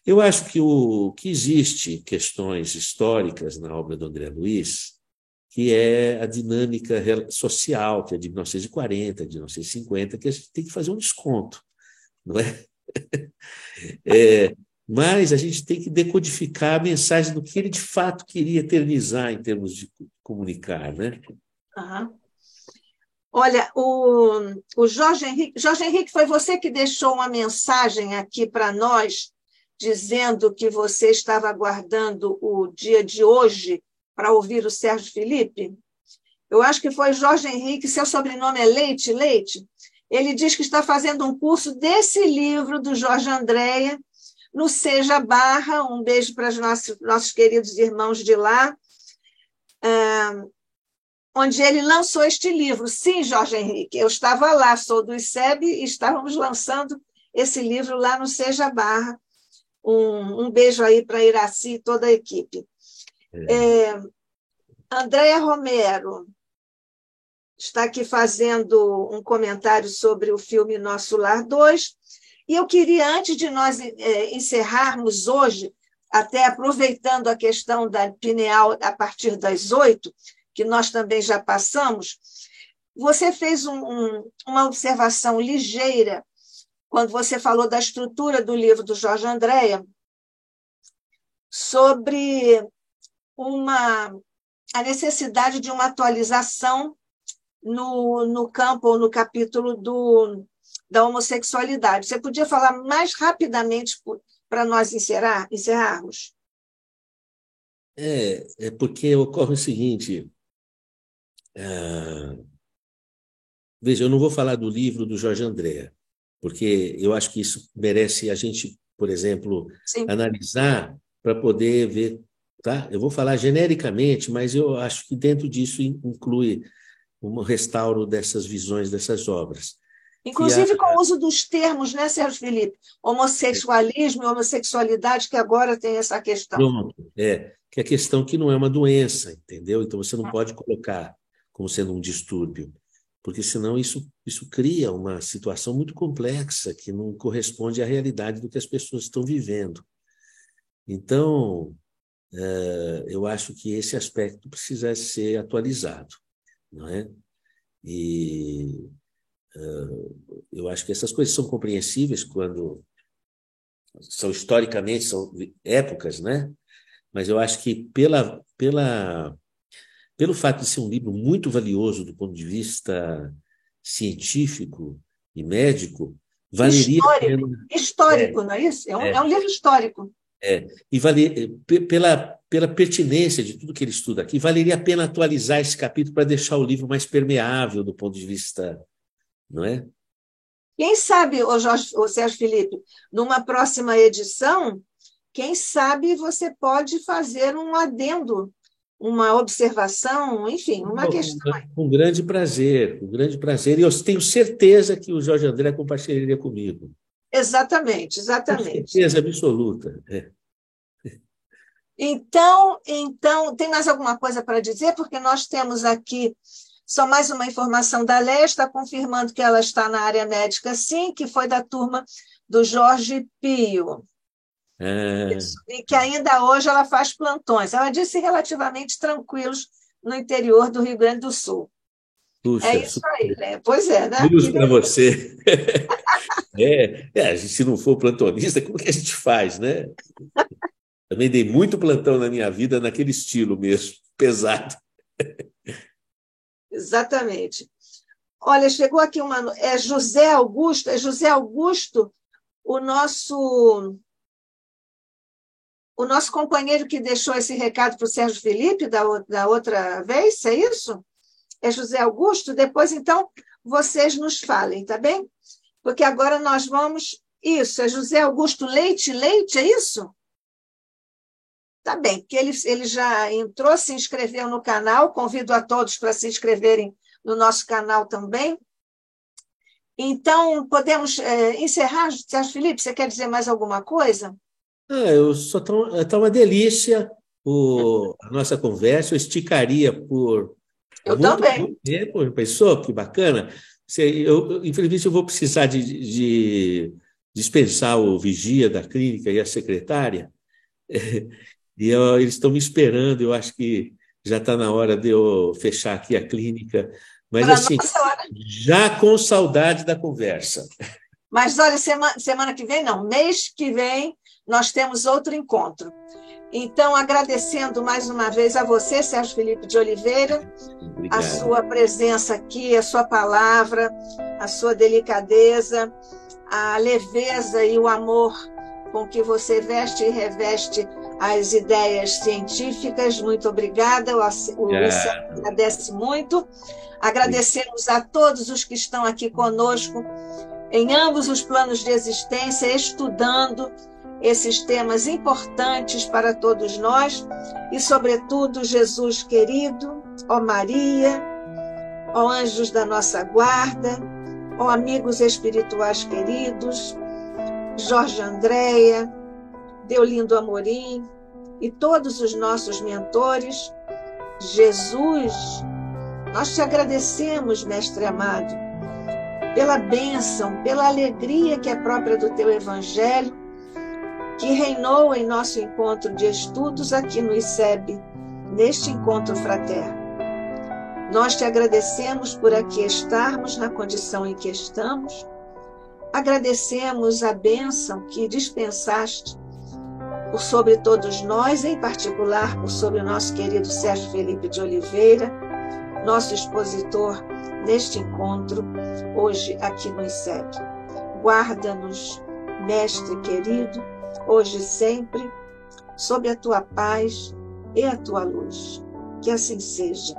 Eu acho que existe questões históricas na obra do André Luiz, que é a dinâmica social, que é de 1940, de 1950, que a gente tem que fazer um desconto, não é? Mas a gente tem que decodificar a mensagem do que ele de fato queria eternizar em termos de comunicar, né? Uhum. Olha, o Jorge Henrique, foi você que deixou uma mensagem aqui para nós, dizendo que você estava aguardando o dia de hoje para ouvir o Sérgio Felipe? Eu acho que foi Jorge Henrique, seu sobrenome é Leite, Leite. Ele diz que está fazendo um curso desse livro do Jorge Andréa, no Seja Barra. Um beijo para os nossos queridos irmãos de lá. Onde ele lançou este livro. Sim, Jorge Henrique, eu estava lá, sou do ICEB, e estávamos lançando esse livro lá no Seja Barra. Um beijo aí para Iraci e toda a equipe. Andréa Romero está aqui fazendo um comentário sobre o filme Nosso Lar 2, e eu queria, antes de nós encerrarmos hoje, até aproveitando a questão da pineal a partir das 8, que nós também já passamos, você fez uma observação ligeira quando você falou da estrutura do livro do Jorge Andréa sobre a necessidade de uma atualização no campo ou no capítulo da homossexualidade. Você podia falar mais rapidamente para nós encerrarmos? É porque ocorre o seguinte, veja, eu não vou falar do livro do Jorge André, porque eu acho que isso merece a gente, por exemplo, Sim. analisar para poder ver, tá? Eu vou falar genericamente, mas eu acho que dentro disso inclui um restauro dessas visões, dessas obras. Inclusive com o uso dos termos, né, Sérgio Felipe? Homossexualismo e homossexualidade, que agora tem essa questão. Pronto, que a questão que não é uma doença, entendeu? Então você não pode colocar como sendo um distúrbio, porque senão isso cria uma situação muito complexa que não corresponde à realidade do que as pessoas estão vivendo. Então, eu acho que esse aspecto precisa ser atualizado, não é? E eu acho que essas coisas são compreensíveis quando são historicamente, são épocas, né? Mas eu acho que pelo fato de ser um livro muito valioso do ponto de vista científico e médico, valeria a Histórico, pena. histórico, não é isso? É um livro histórico. E pela pertinência de tudo que ele estuda aqui, valeria a pena atualizar esse capítulo para deixar o livro mais permeável do ponto de vista, não é? Quem sabe, o Sérgio Felipe, numa próxima edição, quem sabe você pode fazer um adendo, uma observação, enfim, uma questão. Com grande prazer, com grande prazer. E eu tenho certeza que o Jorge André compartilharia comigo. Exatamente, Com exatamente. certeza absoluta. Então, tem mais alguma coisa para dizer? Porque nós temos aqui só mais uma informação da Léa, está confirmando que ela está na área médica, sim, que foi da turma do Jorge Pio. E que ainda hoje ela faz plantões. Ela disse relativamente tranquilos no interior do Rio Grande do Sul. Puxa, É isso aí, né? Pois é, né? cruz para você. Se não for plantonista, como que a gente faz, né? Também dei muito plantão na minha vida naquele estilo mesmo, pesado. Exatamente. Olha, chegou aqui uma. É José Augusto, o nosso companheiro que deixou esse recado para o Sérgio Felipe da outra vez, é isso? É José Augusto? Depois, então, vocês nos falem, tá bem? Porque agora nós vamos. Isso, é José Augusto Leite, é isso? Tá bem, porque ele já entrou, se inscreveu no canal, convido a todos para se inscreverem no nosso canal também. Então, podemos encerrar, Sérgio Felipe, você quer dizer mais alguma coisa? Tá uma delícia a nossa conversa, eu esticaria por Eu muito, também. muito tempo, pensou? Que bacana. Infelizmente, eu vou precisar de dispensar o vigia da clínica e a secretária, eles estão me esperando, eu acho que já está na hora de eu fechar aqui a clínica, mas Para assim, nossa hora. já com saudade da conversa. Mas olha, semana que vem, não, mês que vem, nós temos outro encontro. Então, agradecendo mais uma vez a você, Sérgio Felipe de Oliveira, Obrigado. a sua presença aqui, a sua palavra, a sua delicadeza, a leveza e o amor com que você veste e reveste as ideias científicas. Muito obrigada, o Luciano agradece muito. Agradecemos a todos os que estão aqui conosco, em ambos os planos de existência, estudando esses temas importantes para todos nós e, sobretudo, Jesus querido, ó Maria, ó anjos da nossa guarda, ó amigos espirituais queridos, Jorge Andréia, Deolindo Amorim e todos os nossos mentores. Jesus, nós te agradecemos, Mestre amado, pela bênção, pela alegria que é própria do teu Evangelho, que reinou em nosso encontro de estudos aqui no ICEB, neste encontro fraterno. Nós te agradecemos por aqui estarmos na condição em que estamos, agradecemos a bênção que dispensaste por sobre todos nós, em particular por sobre o nosso querido Sérgio Felipe de Oliveira, nosso expositor neste encontro, hoje aqui no ICEB. Guarda-nos, Mestre querido, hoje e sempre, sob a tua paz, e a tua luz. Que assim seja.